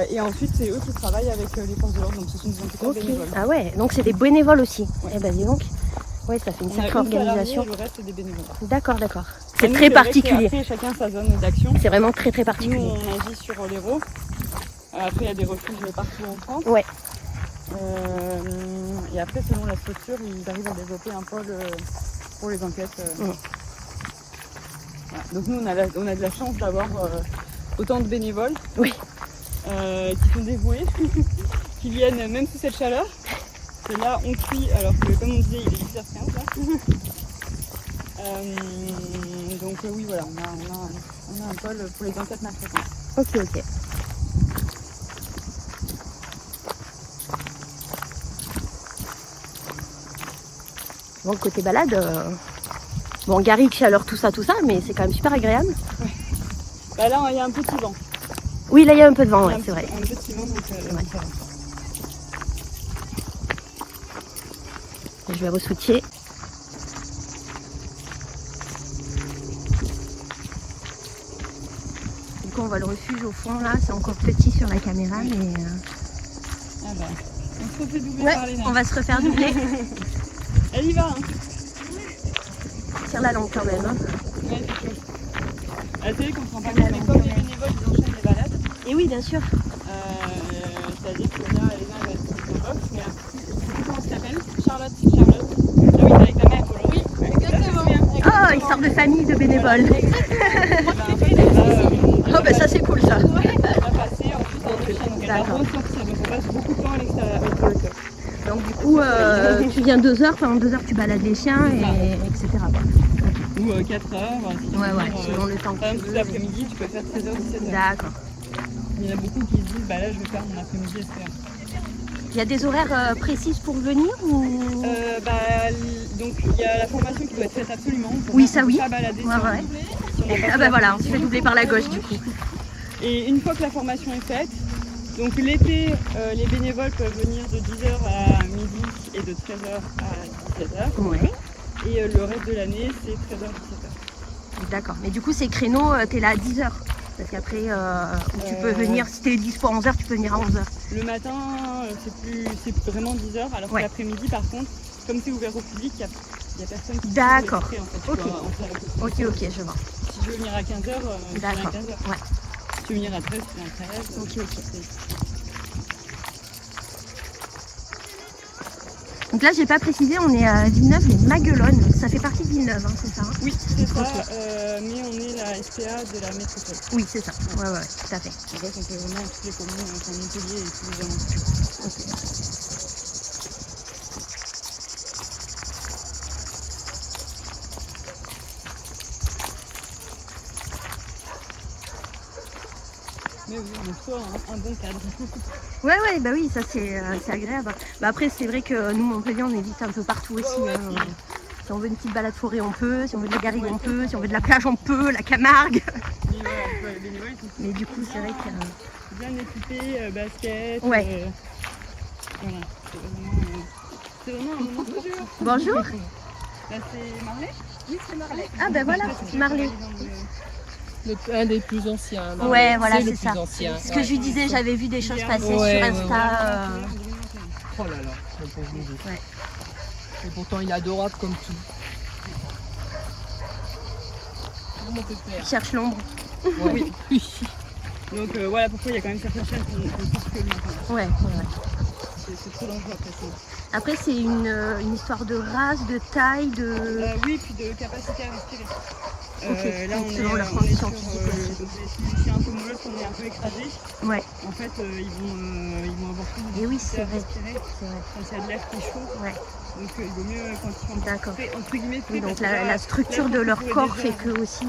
et ensuite c'est eux qui travaillent avec les forces de l'ordre, donc ce sont des enquêteurs Ok. bénévoles. Ah ouais, donc c'est des bénévoles aussi. Ouais. Eh ben dis donc. Ouais, ça fait une On a sacrée une salariée organisation. et le reste c'est des bénévoles. D'accord, d'accord. Et C'est nous, très vrai que particulier. Après chacun sa zone d'action. C'est vraiment très très Nous particulier. on agit sur l'Hérault. Après il y a des refuges partout en France. Ouais. Et après selon la structure ils arrivent à développer un pôle pour les enquêtes. Mm. Voilà. Donc nous on a de la chance d'avoir autant de bénévoles. Oui. Qui sont dévoués, qui viennent même sous cette chaleur. Et là on cuit alors que comme on disait il est 10h15 là. Donc oui voilà, on a un pôle pour les enquêtes maltraitantes. Ok, ok. Bon, le côté balade, bon, garrigue, chaleur, tout ça, mais c'est quand même super agréable. Bah là il y a un petit vent. Oui, là, il y a un peu de vent, Il y a ouais, c'est vrai. un petit vent donc Ouais. ça va. Je vais ressouiller. Du coup, on voit le refuge au fond, là. C'est encore petit sur la caméra, mais... Ah bah, on se refait doubler Ouais, par les nains. on va se refaire doubler. Elle y va hein. Tire la langue quand même. Hein. Ouais, c'est chaud. Ah, c'est vrai qu'on se rend pas compte, mais comme les bénévoles ils enchaînent les balades, Et oui, bien sûr. c'est-à-dire que là, les nains elles sont en box, mais comment tu t'appelles Charlotte. Ah oui, c'est avec ta mère aujourd'hui. Oui, exactement. Oh, histoire de famille, de bénévoles. Oh, bah ça, c'est cool, ça. On va passer ensuite en enchaîne. Donc elle va D'accord. ressortir, donc on passe beaucoup de temps à l'extérieur. Donc, du coup, tu viens 2 heures. Pendant 2 heures, tu balades les chiens, et, etc. quoi. Ou 4 heures. Si tu veux Ouais, venir, selon le temps que par tu exemple, tout veux. l'après-midi, tu peux faire 13h, 17h. D'accord. Il y en a beaucoup qui se disent, bah là je vais faire mon après-midi à SPA. Il y a des horaires précises pour venir ou... Donc il y a la formation qui doit être faite absolument. On peut Oui, pas- ça on peut oui. pas balader Ouais, sur ouais. sur la Ah partie bah voilà, on se après-midi. fait doubler par la gauche, du coup. Et une fois que la formation est faite, donc l'été, les bénévoles peuvent venir de 10h à midi et de 13h à 17h. Ouais. Et le reste de l'année, c'est 13h, 17h. D'accord. Mais du coup, ces créneaux, t'es là à 10 heures. Parce qu'après, tu peux venir, si t'es dispo à 11 heures, tu peux venir à 11 heures. Le matin, c'est vraiment 10h, alors Ouais. que l'après-midi, par contre, comme c'est ouvert au public, il y a personne qui D'accord. peut rentrer, en fait. Tu Ok. dois en faire un peu. Ok, ok, je vois. Si tu veux venir à 15h, tu viens à D'accord. 15h. Ouais. Si tu veux venir à 13, tu viens à 13. Ok, ok. Donc là, j'ai pas précisé, on est à Villeneuve, les Maguelones. Ça fait partie de Villeneuve, hein, c'est ça hein? Oui, c'est ça, Ok. mais on est la SPA de la métropole. Oui, c'est ça. Ouais, ouais, tout à fait. En fait, on fait vraiment toutes les communes, enfin Montpellier et tous les alentours. Mais oui, on est plutôt un bon cadre. Ouais, ouais, bah oui, ça c'est agréable. Bah après, c'est vrai que nous, Montpellier, on évite un peu partout aussi. Ouais, Hein. Si on veut une petite balade forêt, on peut. Si on veut de la garrigue, on peut. Si on veut de la plage, on peut. La Camargue. Mais voilà, les bénévoles, ils sont Mais du coup, c'est vrai que... bien équipés, basket. Ouais. Voilà, c'est vraiment un moment. Bonjour. Là, c'est Marley. Oui, c'est Marley. Ah bah voilà, Marley. Un des plus anciens. Non, Ouais, mais voilà, le c'est plus ça. ancien. Ce que je lui disais, j'avais vu des choses passer Ouais, sur ouais, Insta. Oh là là, mon pauvre bébé. Ouais. Et pourtant, il est adorable comme tout. Oh, mon pépère. Il cherche l'ombre. Ouais. Oui. Donc voilà pourquoi il y a quand même certaines chaînes qu'on touche que le matin. Ouais. C'est trop dangereux après ça. Après, c'est une histoire de race, de taille, de. Oui, puis de capacité à respirer. Ok, Là, donc on selon est, leur on est sur condition physique aussi. des chiens un peu molles qu'on est un peu écrasés. Ouais, En fait, ils vont avoir plus de et oui, difficulté c'est à vrai. respirer C'est vrai. quand il y a de l'air qui est chaud. Ouais. Donc il vaut mieux quand ils sont D'accord. frais, entre guillemets frais, Oui, donc parce que là, la structure là, de je leur pense qu'on corps pourrait fait déjà- que aussi,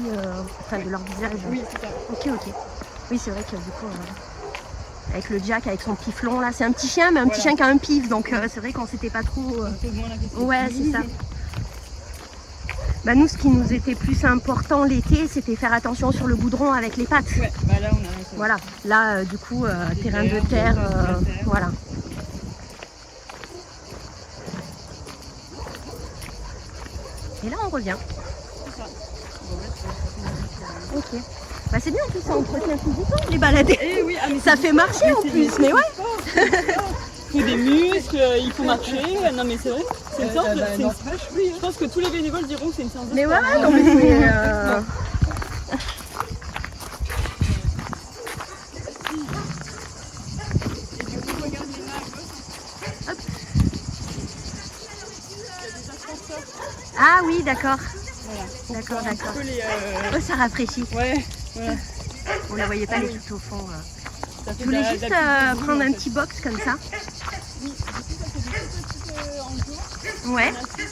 enfin de leur visage. Oui, c'est ça. Ok. Oui, c'est vrai que du coup, avec le Jack, avec son piflon là, c'est un petit chien, mais un petit chien qui a un pif, donc c'est vrai qu'on s'était pas trop. On pose moins la question. Ouais, c'est ça. Bah nous, ce qui nous était plus important l'été, c'était faire attention sur le goudron avec les pattes. Ouais, bah là on a ça. Voilà. Là, du coup, Des terrain de herbes, terre, de la terre. voilà. Et là, on revient. C'est ça. Bon, là, c'est- Ok. Bah c'est bien, en plus, ça entretient physiquement les balader. Eh oui, ah, mais Ça c'est fait du marcher sport, en c'est plus, du mais ouais. sport. Il faut des muscles, il faut marcher. Non mais c'est vrai, c'est une séance de- c'est une- n'empêche, oui. Je pense que tous les bénévoles diront que c'est une séance de Mais sport. ouais, non mais c'est. Ah oui, d'accord. Voilà. Pour D'accord, pouvoir un d'accord. petit peu les, Oh, ça rafraîchit. Ouais, voilà. On la voyait pas Ah les oui. tout au fond. Ça fait Je voulais de la- juste de la petite cuisine, prendre en un fait. petit box comme ça. Oui, du coup, ça fait des tout petits enclos. Ouais. On a six.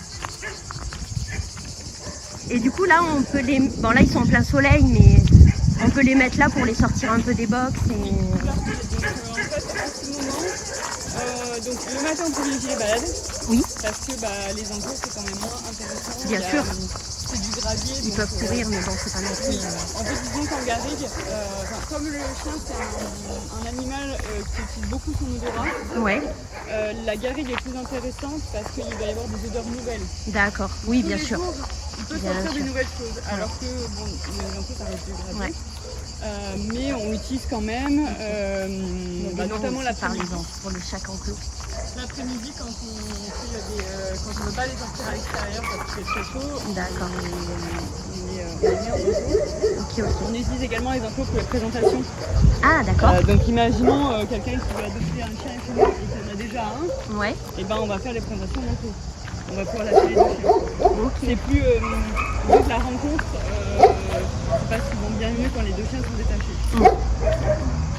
Et du coup là on peut les. Bon là ils sont en plein soleil mais on peut les mettre là pour les sortir un peu des box et. Donc en fait, en ce moment, donc le matin on privilégie les balades. Oui. Parce que les enclos c'est quand même moins intéressant. Bien Il y a, sûr. C'est du gravier. Ils donc, peuvent courir mais bon c'est pas non plus. Oui, en fait disons qu'en garrigue, comme le chien c'est un animal qui utilise beaucoup son odorat, Ouais, la garrigue est plus intéressante parce qu'il va y avoir des odeurs nouvelles. d'accord. Oui Tous bien les sûr. jours, il peut Bien sortir sûr. des nouvelles choses. Alors que bon, les enclos ça reste du gravier. Ouais. Mais on utilise quand même, Il y a des noms notamment aussi par l'après-midi. exemple pour le chaque enclos. L'après-midi, quand on ne veut pas les sortir à l'extérieur parce qu'il fait très chaud, D'accord. on les met en enclos. Ok. On utilise également les enclos pour les présentations. Ah d'accord. Donc imaginons quelqu'un qui veut adopter un chien chez nous et qui en a déjà un, Ouais. et ben on va faire les présentations en enclos. On va pouvoir lâcher les deux chiens. Ok. C'est plus, vu que la rencontre se passe souvent bien mieux quand les deux chiens sont détachés.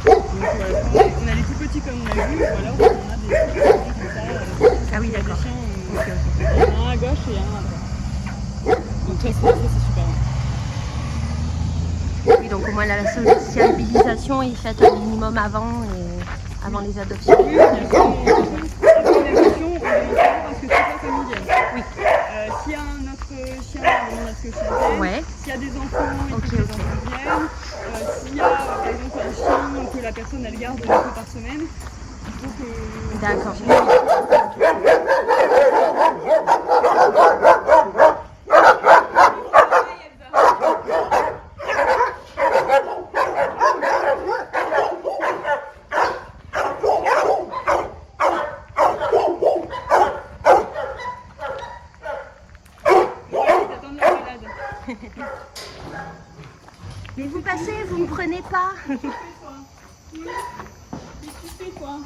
Donc voilà, on a les tout petits comme on a vu, ou alors on a des petits comme ça. Ah oui Il y a des d'accord. chiens, Ok. il y en a un à gauche et un à droite. Donc ça c'est super. Oui donc au moins la sociabilisation est faite un minimum avant les adoptions. Oui, il y a vraiment une évolution, on demande toujours à ce que ce soit familial. Oui. S'il y a un autre chien, on demande à ce que le chien vienne. Ouais. S'il y a des enfants, il faut Ok, que les ok. enfants viennent. S'il y a par exemple un chien que la personne elle garde une fois par semaine, il faut que... D'accord. Attendre la balade. Mais vous passez, vous me prenez pas. Qu'est-ce que tu fais toi?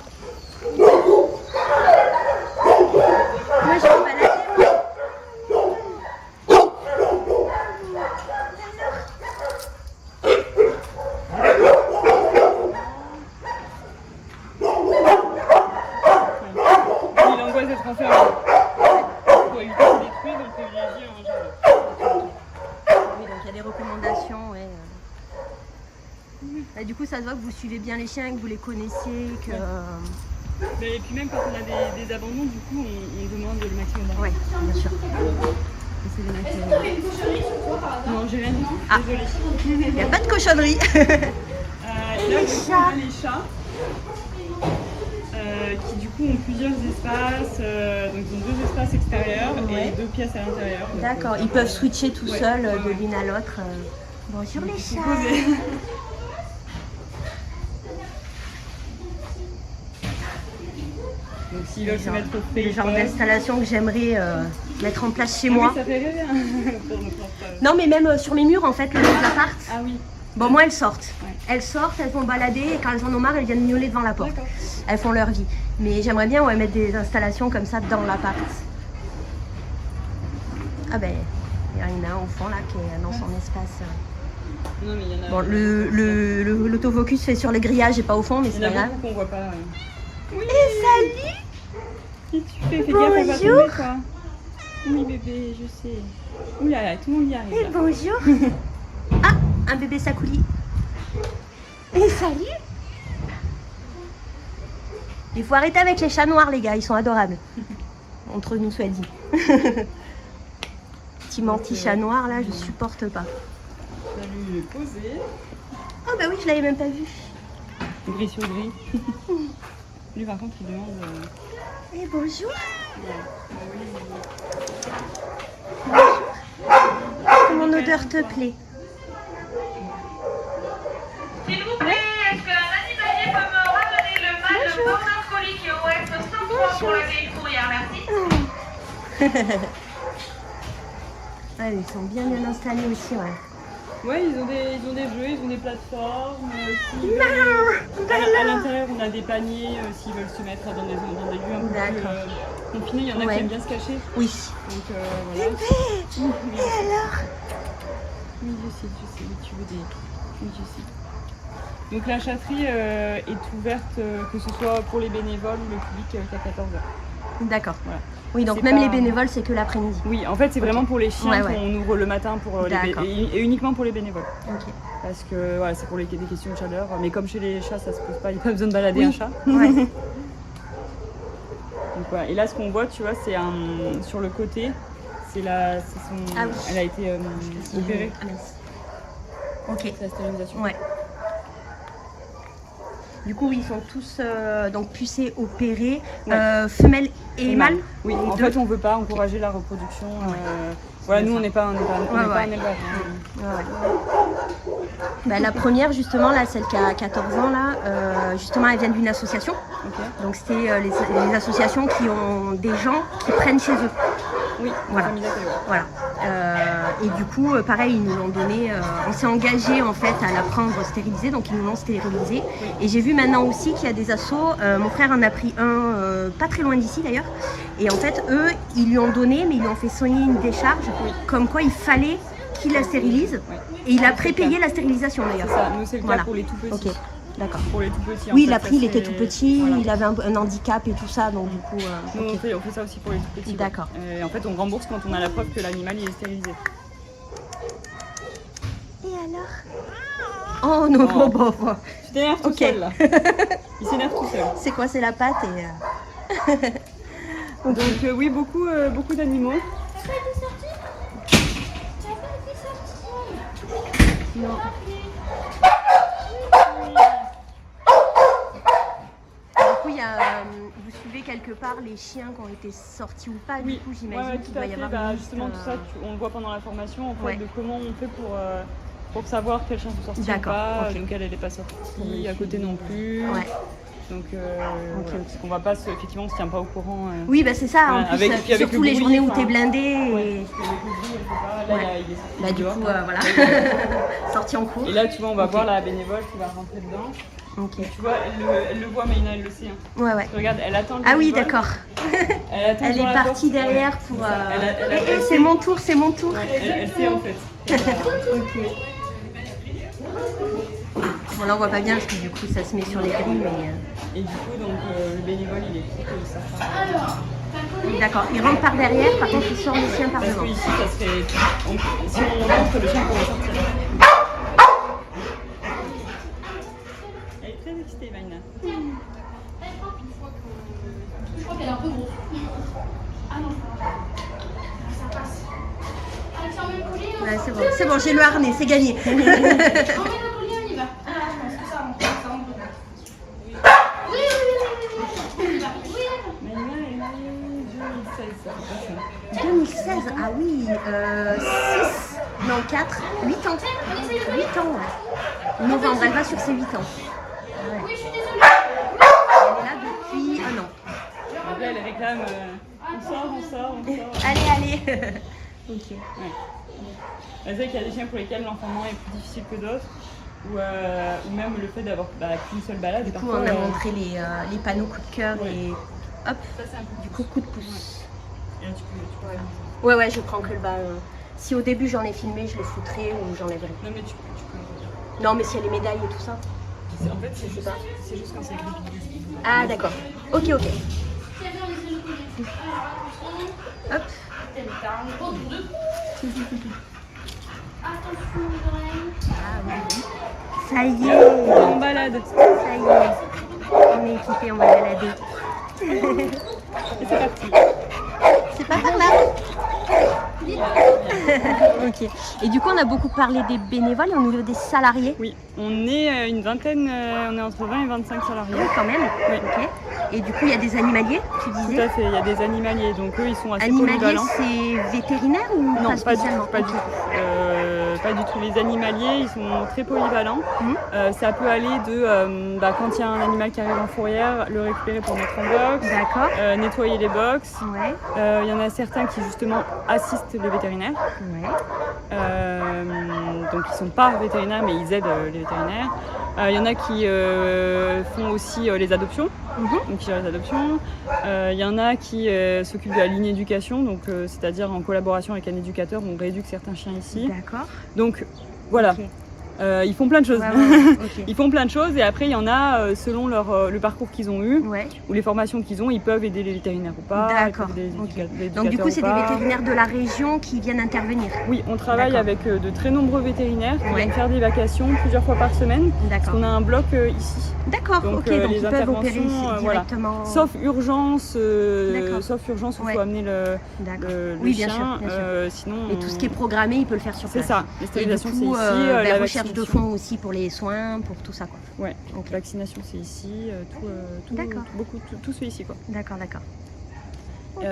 Moi je me balade. Il angoisse d'être enfermé. Pour éviter de se détruire, on privilégie un jardin. Oui, donc il y a des recommandations, ouais. Bah, du coup, ça se voit que vous suivez bien les chiens, que vous les connaissez, que. Et puis même quand on a des abandons, du coup, on demande le maximum d'argent. Ouais, bien sûr. C'est les maximums. Non, j'ai rien dit. Ah. Désolée. Il n'y a pas de cochonnerie. Et là, Les du coup, chats. on a les chats. Qui du coup ont plusieurs espaces, donc ils ont 2 espaces extérieurs Ouais. et 2 pièces à l'intérieur. D'accord, ils peuvent switcher tout Ouais, seuls ouais, de ouais. l'une à l'autre. Bonjour les chats. Posé. Donc s'ils veulent se mettre au frais, Le genre d'installation que j'aimerais mettre en place chez Ah oui, moi. ça fait rêver hein, pour notre enfant. Non mais même sur les murs en fait, les apparts. Ah oui, Bon moi elles sortent. Ouais. Elles sortent, elles vont balader et quand elles en ont marre, elles viennent miauler devant la porte. d'accord. Elles font leur vie. Mais j'aimerais bien mettre des installations comme ça dans l'appart. Ah ben, il y en a un au fond là qui est dans son espace. Non mais il y en a, Bon, l'autofocus fait sur le grillage et pas au fond, mais il c'est y en pas a grave. beaucoup qu'on voit pas. Oui, Salut. qu'est-ce que tu fais? Fais gaffe, elle va Bonjour. tomber toi. Oui bébé, je sais. Ouh là là, tout le monde y arrive Et là. bonjour. Ah, un bébé sacouli. Et salut. Il faut arrêter avec les chats noirs les gars, ils sont adorables. Entre nous soit dit. Petit menti chat noir là, je supporte pas. Salut, il est posé. Oh bah oui, je l'avais même pas vu. Gris sur gris. Lui par contre il demande... Et bonjour. Mon odeur te plaît. S'il vous plaît, est-ce qu'un animalier peut me ramener le mal de border collie qui aurait être 100 fois pour la vieille fourrière, merci. Ah, ils sont bien installés aussi, ouais. Ouais, ils ont des jeux, ils ont des plateformes. S'ils veulent- à l'intérieur, on a des paniers s'ils veulent se mettre dans des lieux un peu plus D'accord. confinés. Il y en a Ouais. qui aiment bien se cacher. Oui. Donc voilà. Et alors? Oui, je sais, tu veux des... Oui, je sais. Donc la chatterie est ouverte, que ce soit pour les bénévoles ou le public qu'à 14h. D'accord. Voilà. Oui, donc C'est même pas- les bénévoles, c'est que l'après-midi. Oui, en fait, c'est vraiment pour les chiens Ouais, ouais. qu'on ouvre le matin pour D'accord. et uniquement pour les bénévoles. Ok. Parce que voilà, c'est pour des questions de chaleur. Mais comme chez les chats, ça se pose pas, il n'y a pas besoin de balader Oui. un chat. Ouais. Donc, voilà. Et là, ce qu'on voit, tu vois, c'est sur le côté, c'est son. Ah oui. Elle a été opérée. Ah, mince. Ok. C'est la stérilisation. Ouais. Du coup, oui, ils sont tous donc pucés, opérés, Ouais. femelles et mâles. Oui, Les en deux. fait, on veut pas encourager la reproduction. Voilà, nous, on n'est pas un ouais. élevage. Ouais, ouais. Bah, la première, justement, là, celle qui a 14 ans, là, justement, elle vient d'une association. Ok. Donc, c'était les associations qui ont des gens qui prennent chez eux. Oui, Voilà. famille d'accueil, ouais. Voilà. Et du coup, pareil, ils nous l'ont donné. On s'est engagé en fait à la prendre stérilisée, donc ils nous l'ont stérilisée. Et j'ai vu maintenant aussi qu'il y a des assos. Mon frère en a pris un, pas très loin d'ici d'ailleurs. Et en fait, eux, ils lui ont donné, mais ils lui ont fait soigner une décharge, comme quoi il fallait qu'il la stérilise. Ouais. Et il a prépayé la stérilisation C'est d'ailleurs. ça, nous, c'est le cas Voilà. pour les tout petits. Ok, d'accord. Pour les tout petits. en Oui, il fait, a ça, pris, il était c'est- tout petit, voilà. il avait un handicap et tout ça, donc du coup. Nous, ok. on fait ça aussi pour les tout petits. ouais. D'accord. Et en fait, on rembourse quand on a la preuve que l'animal il est stérilisé. Et alors? Oh non, Oh. bon. Tu t'énerves tout Ok. seul là. Il s'énerve tout seul. C'est quoi? C'est la pâte et. Donc oui, beaucoup d'animaux. Non. Du coup, il y a, vous suivez quelque part les chiens qui ont été sortis ou pas? Oui, Du coup, ouais, j'imagine ouais, qu'il tout doit à y fait. avoir Bah, une liste, justement, tout ça, on le voit pendant la formation en fait, Ouais. de comment on fait pour savoir quels chiens sont sortis ou D'accord, pas. ok. Donc elle n'est pas sortie, Oui. à côté non plus. Ouais. Donc Ok, voilà, ok. parce qu'on va pas effectivement, on se tient pas au courant. Oui, bah c'est ça. En Ouais, plus, avec- puis avec surtout le les bruit, journées où enfin, t'es blindé. Ouais, Et... parce que avec le bruit, elle peut pas. Là, Ouais. il est sorti Bah, du dehors. coup, voilà. Sorti en cours. Et là, tu vois, on va Ok. voir la bénévole qui va rentrer dedans. Ok. Tu vois, elle le voit, mais elle le sait. Hein. Ouais, ouais. Regarde, elle attend le Ah oui, bénévole. d'accord. Elle attend Elle sur est la partie porte. derrière Ouais, pour. c'est ça. Elle C'est sait. mon tour, c'est mon tour. Ouais, elle sait en fait. Ok. Bon, là, on voit pas bien parce que du coup, ça se met sur les grilles, mais. Et du coup, donc, le bénévole, il est trop que ça part. D'accord. Il rentre par derrière, par contre, il sort le chien par Parce devant. que ici, ça serait. Si on rentre, le chien pourrait sortir. Elle est très excitée, Maïna. Je crois qu'elle est un peu grosse. Ah non. Ça passe. Ah, tiens, on met le collier. Ouais, c'est bon, j'ai le harnais, c'est gagné. On met le collier, on y va. Ah non, c'est ça, ça rentre dedans. Oui. On y va. Oui. Maïna, elle est 2016, ça fait pas ça. 2016, ah oui, 6, non 4, 8 ans. On essaye ouais. Novembre, elle va sur ses 8 ans. Ouais. Oui, je suis désolée. Elle est là depuis un an. Donc là, elle réclame on sort. Allez, allez. Ok. Ouais. C'est vrai qu'il y a des chiens pour lesquels l'enfantement est plus difficile que d'autres, ou même le fait d'avoir qu'une seule balade. Du coup, on a montré les panneaux coup de cœur et hop, Ça, c'est un peu du coup de pouce. Et là, tu peux Ouais, je prends que le bas. Si au début j'en ai filmé, je le foutrais ou j'enlèverais. Non, mais tu peux. Non, mais s'il y a les médailles et tout ça. En fait, c'est juste quand c'est écrit. Ah, d'accord. Ok. C'est bien, on essaie de le coller. Alors, attention. Hop. T'as un gros tour de cou. Attention, l'oreille. Ah oui. Ça y est. En balade. Ça y est. On est équipés, on va balader. Et c'est parti. C'est pas par là. Ok. Et du coup, on a beaucoup parlé des bénévoles et au niveau des salariés. Oui, on est une vingtaine, on est entre 20 et 25 salariés. Oui, quand même. Oui. Ok. Et du coup, il y a des animaliers, tu Tout disais. à fait, il y a des animaliers, donc eux ils sont assez Animaliers, polyvalents. c'est vétérinaire ou Non, pas pas du spécialement? tout, pas du tout. Pas du tout. Les animaliers, ils sont très polyvalents. Mhm. Ça peut aller de, quand il y a un animal qui arrive en fourrière, le récupérer pour mettre en box, D'accord. nettoyer les box. Ouais. Il y en a certains qui justement assistent les vétérinaires. Ouais. Donc ils sont pas vétérinaires mais ils aident les vétérinaires. Il y en a qui font aussi les adoptions, donc qui gèrent les adoptions. Il y en a qui s'occupent de la ligne éducation, donc c'est-à-dire en collaboration avec un éducateur, on rééduque certains chiens ici. D'accord. Donc voilà. Ok. Ils font plein de choses. Ouais, ok. Ils font plein de choses et après il y en a selon le parcours qu'ils ont eu Ouais. ou les formations qu'ils ont, ils peuvent aider les vétérinaires ou pas. D'accord, ils peuvent aider les ok. éducateurs Donc du coup, ou c'est des pas. vétérinaires de la région qui viennent intervenir. Oui, on travaille D'accord. avec de très nombreux vétérinaires qui Ouais. viennent faire des vacations plusieurs fois par semaine. Parce D'accord. qu'on a un bloc ici. D'accord, Donc, ok. les Donc ils peuvent opérer interventions, ici voilà. directement. Sauf urgence, D'accord. où il Ouais. faut amener le D'accord. le Oui, bien chien. sûr, bien sûr. Sinon, Et tout ce qui est programmé, il peut le faire sur c'est place. ça. Les Et du stérilisations, c'est coup, ici. la La recherche de vaccination. fonds aussi pour les soins, pour tout ça, quoi. Ouais. Ok. Vaccination, c'est ici. D'accord. Tout se fait ici, quoi. D'accord. Ok.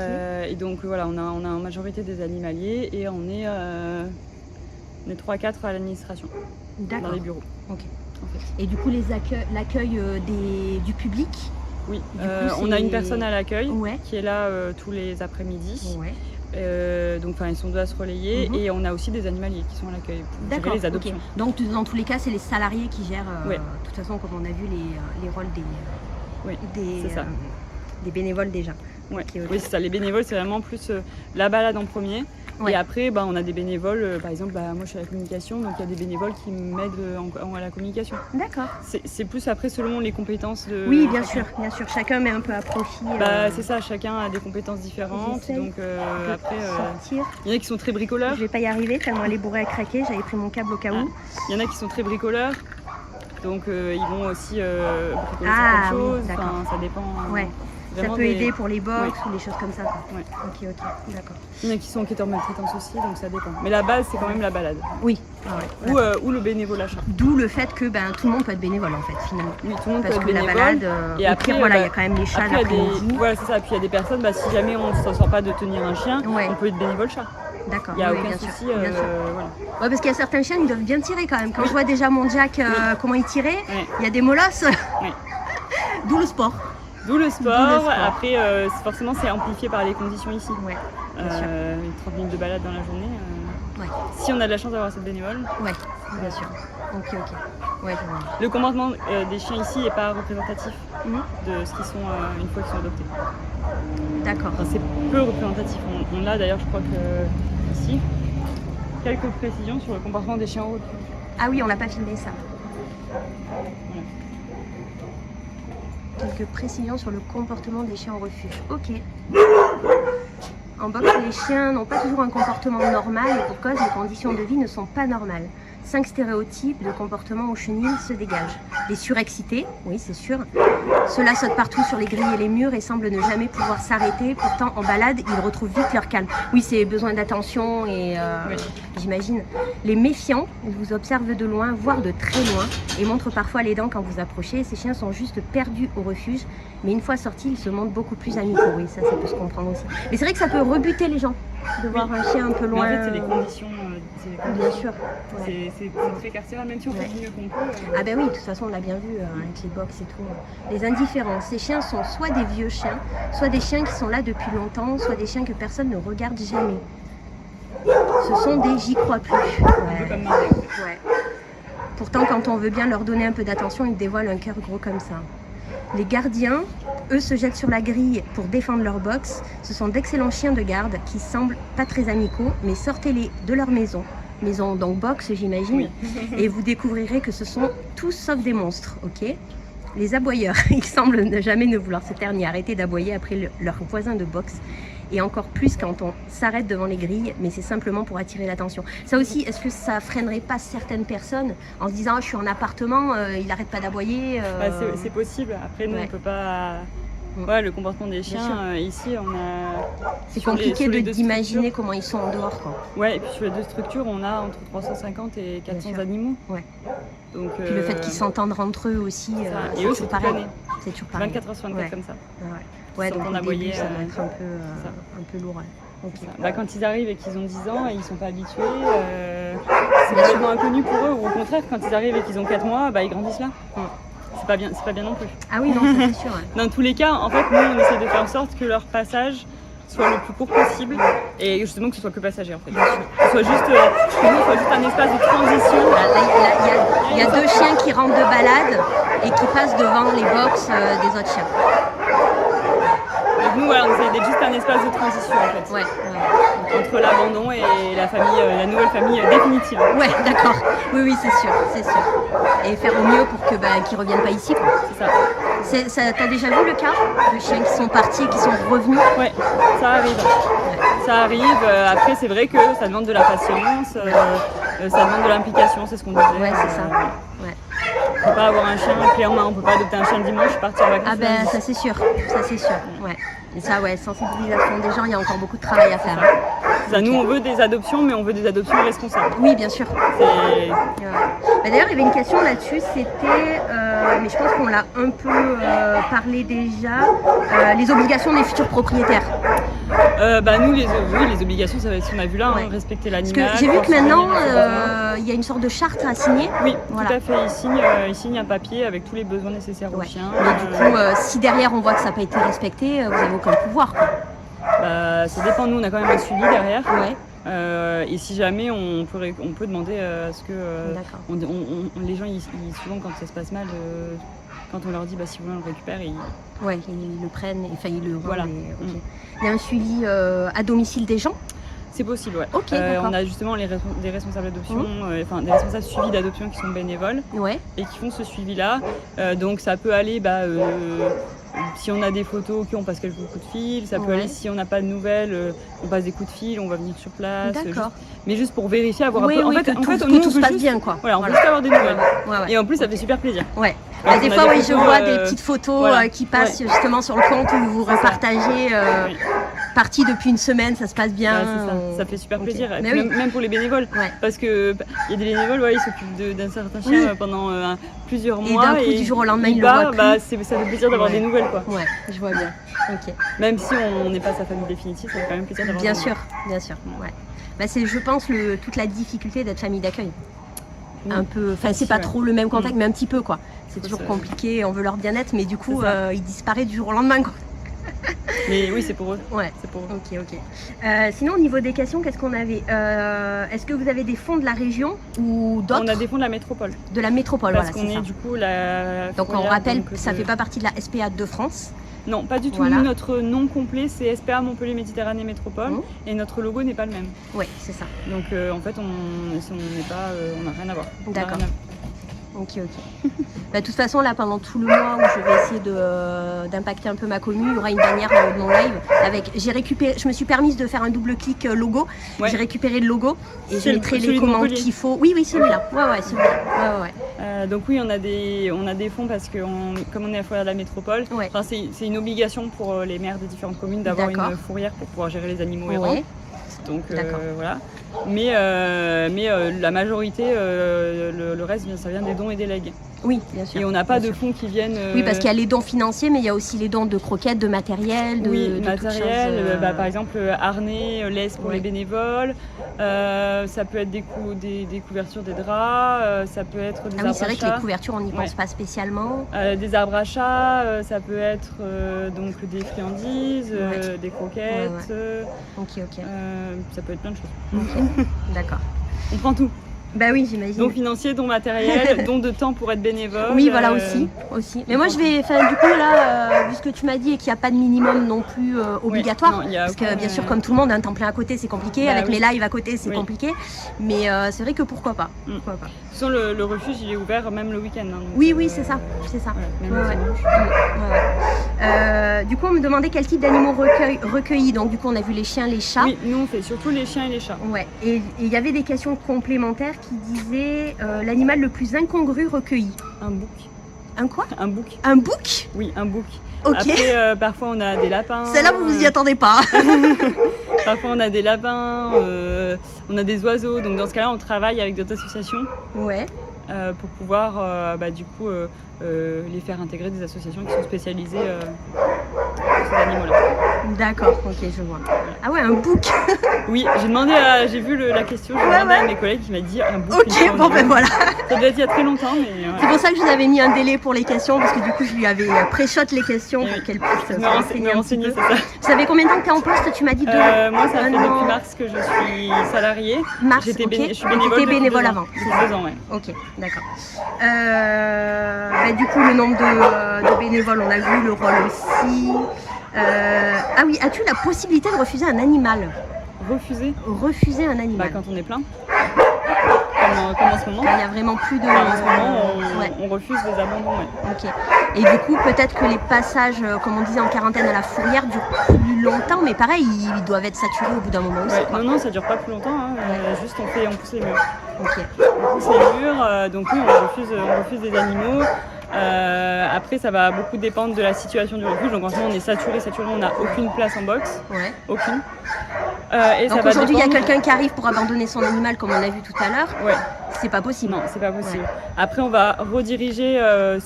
Et donc voilà, on a en majorité des animaliers et on est 3-4 à l'administration, dans D'accord. les bureaux. Ok. En fait. Et du coup, l'accueil du public. Oui, Du coup, on a une c'est- personne à l'accueil Ouais. qui est là tous les après-midi. Ouais. Donc ils sont deux à se relayer Mhm. et on a aussi des animaliers qui sont à l'accueil pour gérer D'accord. les adoptions. ok. Donc dans tous les cas, c'est les salariés qui gèrent. Ouais. De toute façon, comme on a vu, les rôles Oui, des, c'est ça. des bénévoles déjà. Ouais. Ok, ok. Oui, c'est ça. Les bénévoles, c'est vraiment plus la balade en premier. Ouais. Et après, on a des bénévoles. Par exemple, moi, je suis à la communication, donc il y a des bénévoles qui m'aident à la communication. D'accord. C'est plus après selon les compétences de. Oui, bien chacun. sûr. Chacun met un peu à profit. C'est ça. Chacun a des compétences différentes. J'essaye Donc de après, sortir. il y en a qui sont très bricoleurs. Je vais pas y arriver tellement elle est bourrée à craquer. J'avais pris mon câble au cas où. Il y en a qui sont très bricoleurs. Donc ils vont aussi bricoler Ah, certaines oui, choses. d'accord. Enfin, ça dépend. Ouais. Ça vraiment peut des- aider pour les box Ouais. ou des choses comme ça. Quoi. Ouais. Ok, d'accord. Il y en a qui sont enquêteurs maltraitance aussi, donc ça dépend. Mais la base, c'est quand même la balade. Oui. Ou le bénévolat chat. D'où le fait que tout le monde peut être bénévole en fait finalement. Oui, tout le monde Parce peut que être la bénévole. balade, Et au après, pire, voilà, il y a quand même les chats après, il y a l'après-midi. Voilà, c'est ça. Puis il y a des personnes, si jamais on ne s'en sort pas de tenir un chien, Ouais. on peut être bénévole chat. D'accord. Il n'y a oui, aucun bien souci. sûr. Bien sûr. Voilà. Ouais, parce qu'il y a certains chiens, ils doivent bien tirer quand même. Quand je vois déjà mon Jack, comment il tirait, Ouais. il y a des molosses. Ouais. D'où le sport. D'où le sport. D'où le sport. Après, forcément, c'est amplifié par les conditions ici. Ouais, bien sûr. 30 minutes de balade dans la journée. Ouais, Si on a de la chance d'avoir cette bénévole. ouais, bien sûr. Ok. Ouais, je vois. Le comportement des chiens ici n'est pas représentatif Mhm. de ce qu'ils sont une fois qu'ils sont adoptés. D'accord. Enfin, c'est peu représentatif. On a d'ailleurs, je crois que ici, quelques précisions sur le comportement des chiens au refuge. Ah oui, on n'a pas filmé ça. Voilà. Quelques précisions sur le comportement des chiens en refuge. Ok. En box, les chiens n'ont pas toujours un comportement normal et pour cause, les conditions de vie ne sont pas normales. 5 stéréotypes de comportement aux chenilles se dégagent. Les surexcités, oui c'est sûr. Ceux-là sautent partout sur les grilles et les murs et semblent ne jamais pouvoir s'arrêter. Pourtant, en balade, ils retrouvent vite leur calme. Oui, c'est besoin d'attention et Oui. j'imagine. Les méfiants, ils vous observent de loin, voire de très loin, et montrent parfois les dents quand vous approchez. Ces chiens sont juste perdus au refuge, mais une fois sortis, ils se montrent beaucoup plus amicaux. Oui, ça peut se comprendre aussi. Mais c'est vrai que ça peut rebuter les gens de voir un chien un peu Mais loin. en fait, c'est des conditions c'est les Bien conditions. sûr. Ouais. C'est très carcéral, même si on fait du mieux qu'on peut. Ah ben oui, de toute façon on l'a bien vu avec les box et tout. Les indifférents, ces chiens sont soit des vieux chiens, soit des chiens qui sont là depuis longtemps, soit des chiens que personne ne regarde jamais. Ce sont des j'y crois plus. Un peu comme Marley, en fait. Ouais. Pourtant quand on veut bien leur donner un peu d'attention, ils dévoilent un cœur gros comme ça. Les gardiens, eux, se jettent sur la grille pour défendre leur box. Ce sont d'excellents chiens de garde qui semblent pas très amicaux, mais sortez-les de leur maison donc box j'imagine, et vous découvrirez que ce sont tous sauf des monstres, ok? Les aboyeurs, ils semblent jamais ne vouloir se taire ni arrêter d'aboyer après leurs voisins de box, et encore plus quand on s'arrête devant les grilles, mais c'est simplement pour attirer l'attention. Ça aussi, est-ce que ça freinerait pas certaines personnes en se disant je suis en appartement, il n'arrête pas d'aboyer C'est possible, après nous Ouais. on peut pas... Mm. Ouais, le comportement des sûr. chiens, ici on a... C'est sur compliqué sur les deux d'imaginer structures- comment ils sont en dehors, quoi. Ouais, et puis sur les deux structures, on a entre 350 et 400 sûr. animaux. Ouais. Donc, Puis le fait qu'ils s'entendent entre eux aussi, ça. c'est Et eux, toujours c'est toute pareil. l'année. C'est toujours pareil. 24 heures sur 24 Ouais. comme ça. Ouais, Ils donc s'entendent au aboyer, début, ça doit être ça. un peu lourd. Ouais. Ok. Bah, quand ils arrivent et qu'ils ont 10 ans et ils sont pas habitués, c'est complètement inconnu pour eux. Ou au contraire, quand ils arrivent et qu'ils ont 4 mois, bah, ils grandissent là. Mm. C'est pas bien non plus. Ah oui, non, ça c'est sûr. Ouais. Dans tous les cas, en fait, nous, on essaie de faire en sorte que leur passage soit le plus court possible et justement que ce soit que passager en fait. Que ce soit juste, que nous, soit juste un espace de transition. Il y a deux chiens qui rentrent de balade et qui passent devant les box des autres chiens. Donc nous, voilà, on essaie d'être juste un espace de transition en fait. Ouais, Entre l'abandon et la famille, la nouvelle famille définitive. ouais, d'accord. Oui, oui, c'est sûr, c'est sûr. Et faire au mieux pour que qu'ils reviennent pas ici, quoi. C'est ça. T'as déjà vu le cas de chiens qui sont partis et qui sont revenus? Ouais, ça arrive. Ça arrive. Après, c'est vrai que ça demande de la patience, ça demande de l'implication, c'est ce qu'on disait. Ouais, c'est ça. Ouais. On peut pas avoir un chien clé en main, on peut pas adopter un chien le dimanche, partir en vacances. Ah ben ça c'est sûr, ouais. Et ça ouais, sensibilisation des gens, il y a encore beaucoup de travail à faire. Ça, nous on veut des adoptions, mais on veut des adoptions responsables. Oui, bien sûr. C'est- Ouais. Bah, d'ailleurs, il y avait une question là-dessus, c'était, mais je pense qu'on l'a un peu parlé déjà, les obligations des futurs propriétaires. Bah nous, oui, les obligations, ça va être ce qu'on a vu là, Ouais. hein, respecter Parce l'animal. que j'ai vu que forcer maintenant, l'animal à ses besoins. il y a une sorte de charte à signer. Oui, Voilà. tout à fait. Il signe un papier avec tous les besoins nécessaires au Ouais. chien. Mais du coup, si derrière on voit que ça n'a pas été respecté, vous n'avez aucun pouvoir, quoi. Bah, ça dépend, nous on a quand même un suivi derrière. Ouais, Et si jamais on peut demander à ce que d'accord. les gens, souvent quand ça se passe mal, quand on leur dit bah, si vous voulez on le récupère, Ouais, ils le prennent, enfin ils le rendent. Voilà. Ok. Il y a un suivi à domicile des gens. c'est possible, ouais. Ok, d'accord. On a justement des responsables d'adoption, enfin des responsables suivis d'adoption qui sont bénévoles Ouais. et qui font ce suivi-là. Donc ça peut aller, si on a des photos, on passe quelques coups de fil. Ça peut Ouais. aller si on n'a pas de nouvelles, on passe des coups de fil, on va venir sur place. D'accord. Mais juste pour vérifier, avoir Oui, un peu. oui, En fait, que tout nous, on se veut passe juste- bien, quoi. Voilà, on veut juste avoir des nouvelles. Ouais. Et en plus, ça fait super plaisir. Ouais. Quand Des on a fois, des oui, je photos, vois des petites photos voilà. qui passent justement sur le compte où vous repartagez. Oui. Parti depuis une semaine, ça se passe bien. Ouais, c'est ça. Ça fait super Ok. plaisir. Et Mais puis oui. même pour les bénévoles. Ouais. Parce que il y a des bénévoles, ils s'occupent d'un certain chien Oui. Pendant plusieurs Et mois. d'un coup, du jour au lendemain, ils le part, voient plus. ça fait plaisir d'avoir Ouais. des nouvelles, quoi. Ouais, je vois bien. Ok. Même si on n'est pas sa famille définitive, ça fait quand même plaisir d'avoir Bien des sûr, bien sûr. Ouais. Bah, c'est, je pense, toute la difficulté d'être famille d'accueil. Oui. Un peu, enfin, c'est Aussi, pas ouais. trop le même contact, mais un petit peu, quoi. C'est Faut toujours se- compliqué, on veut leur bien-être, mais du coup, C'est ça. il disparaît du jour au lendemain, quoi. Mais oui, c'est pour eux. Ouais. C'est pour eux. Ok. Sinon, au niveau des questions, qu'est-ce qu'on avait Est-ce que vous avez des fonds de la région ou d'autres On a des fonds de la métropole. de la métropole? Parce Voilà, qu'on c'est est ça. du coup la. Donc on fourrière, rappelle, donc, ça de- fait pas partie de la SPA de France. Non, pas du tout. Voilà. Nous, notre nom complet, c'est SPA Montpellier Méditerranée Métropole. Mhm. Et notre logo n'est pas le même. Ouais, c'est ça. Donc en fait, on n'est pas, on n'a rien à voir. On n'a D'accord. rien à- Ok. Bah, de toute façon, là, pendant tout le mois où je vais essayer d'impacter un peu ma commune, il y aura une bannière en haut de mon live. Je me suis permise de faire un double clic logo. Ouais. J'ai récupéré le logo et je C'est mettrai celui les de commandes Montpellier. qu'il faut. Oui, celui-là. Ouais, celui-là. Ouais. Donc oui, on a des fonds parce que comme on est à la fourrière de la métropole, Ouais. enfin, c'est une obligation pour les maires des différentes communes d'avoir D'accord. une fourrière pour pouvoir gérer les animaux Ouais. errants. Donc D'accord. voilà. Mais la majorité, le reste, ça vient des dons et des legs. Oui, bien sûr. Et on n'a pas bien de sûr. fonds qui viennent. Oui, parce qu'il y a les dons financiers, mais il y a aussi les dons de croquettes, de matériel, de Oui, toutes matériel, choses, par exemple harnais, laisse pour Ouais. les bénévoles, Ça peut être des couvertures, des draps, ça peut être des Ah arbres oui, c'est vrai à que les chat. couvertures, on n'y pense Ouais. pas spécialement. Des arbres à chat, ça peut être donc des friandises, Ouais. des croquettes, Ok, ok. ça peut être plein de choses. Ok. D'accord. On prend tout, Bah oui, j'imagine. dont financier, dont matériel, dont de temps pour être bénévole. Oui, voilà aussi. Mais moi, je vais, enfin, du coup, là, vu ce que tu m'as dit et qu'il n'y a pas de minimum non plus obligatoire, non, il y a parce que aucun- bien sûr, comme tout le monde, un temps plein à côté, c'est compliqué. Bah Avec oui. les lives à côté, c'est Oui. compliqué. Mais c'est vrai que pourquoi pas. Pourquoi pas. De toute façon, le refuge, il est ouvert même le week-end. Hein, donc, Oui, c'est ça. C'est ça. ouais, même Ouais, le ouais. dimanche. Du coup, on me demandait quel type d'animaux recueillis. Donc, du coup, on a vu les chiens, les chats. Oui, nous on fait surtout les chiens et les chats. Ouais. Et il y avait des questions complémentaires qui disaient l'animal le plus incongru recueilli. Un bouc. Un quoi? Un bouc. Un bouc? Oui, un bouc. Ok. Après, parfois on a des lapins. Celle-là, vous vous y attendez pas. Parfois on a des lapins, on a des oiseaux. Donc dans ce cas-là, on travaille avec d'autres associations Ouais. pour pouvoir du coup les faire intégrer des associations qui sont spécialisées pour ces animaux-là. D'accord, ok, je vois. Ah ouais, un bouc. Oui, j'ai vu la question, j'ai demandé à mes collègues qui m'a dit un bouc. Ok, bon ben voilà. Ça doit être il y a très longtemps, mais C'est pour ça que je vous avais mis un délai pour les questions, parce que du coup, je lui avais pré-shot les questions pour qu'elle puisse se renseigner me un petit renseigner, peu. c'est ça. Vous savez combien de temps que tu es en poste? Tu m'as dit deux. Moi, ça fait Un depuis an. mars que je suis salariée. Mars, Je suis ok. bénévole. T'étais depuis bénévole 2 ans. avant. Depuis 2 ans, ouais. Ok, d'accord. Du coup, le nombre de bénévoles, on a vu, le rôle aussi. Ah oui, as-tu la possibilité de refuser un animal? Refuser Refuser un animal. quand on est plein. Comme en ce moment. Quand il n'y a vraiment plus de... En ce moment, Ouais. on refuse les abandons. Ouais. Ok. Et du coup, peut-être que les passages, comme on disait, en quarantaine à la fourrière durent plus longtemps, mais pareil, ils doivent être saturés au bout d'un moment aussi. Ouais, Quoi. non, ça dure pas plus longtemps. Hein. Juste on pousse les murs. Ok. On pousse les murs, donc oui, on refuse des animaux. Après, ça va beaucoup dépendre de la situation du refuge. Donc en ce moment, on est saturé, on n'a aucune place en box. Ouais. Aucune. Et Donc ça va aujourd'hui, il y a dépendre- quelqu'un qui arrive pour abandonner son animal, comme on a vu tout à l'heure. Ouais. C'est pas possible. Non, c'est pas possible. Après, on va rediriger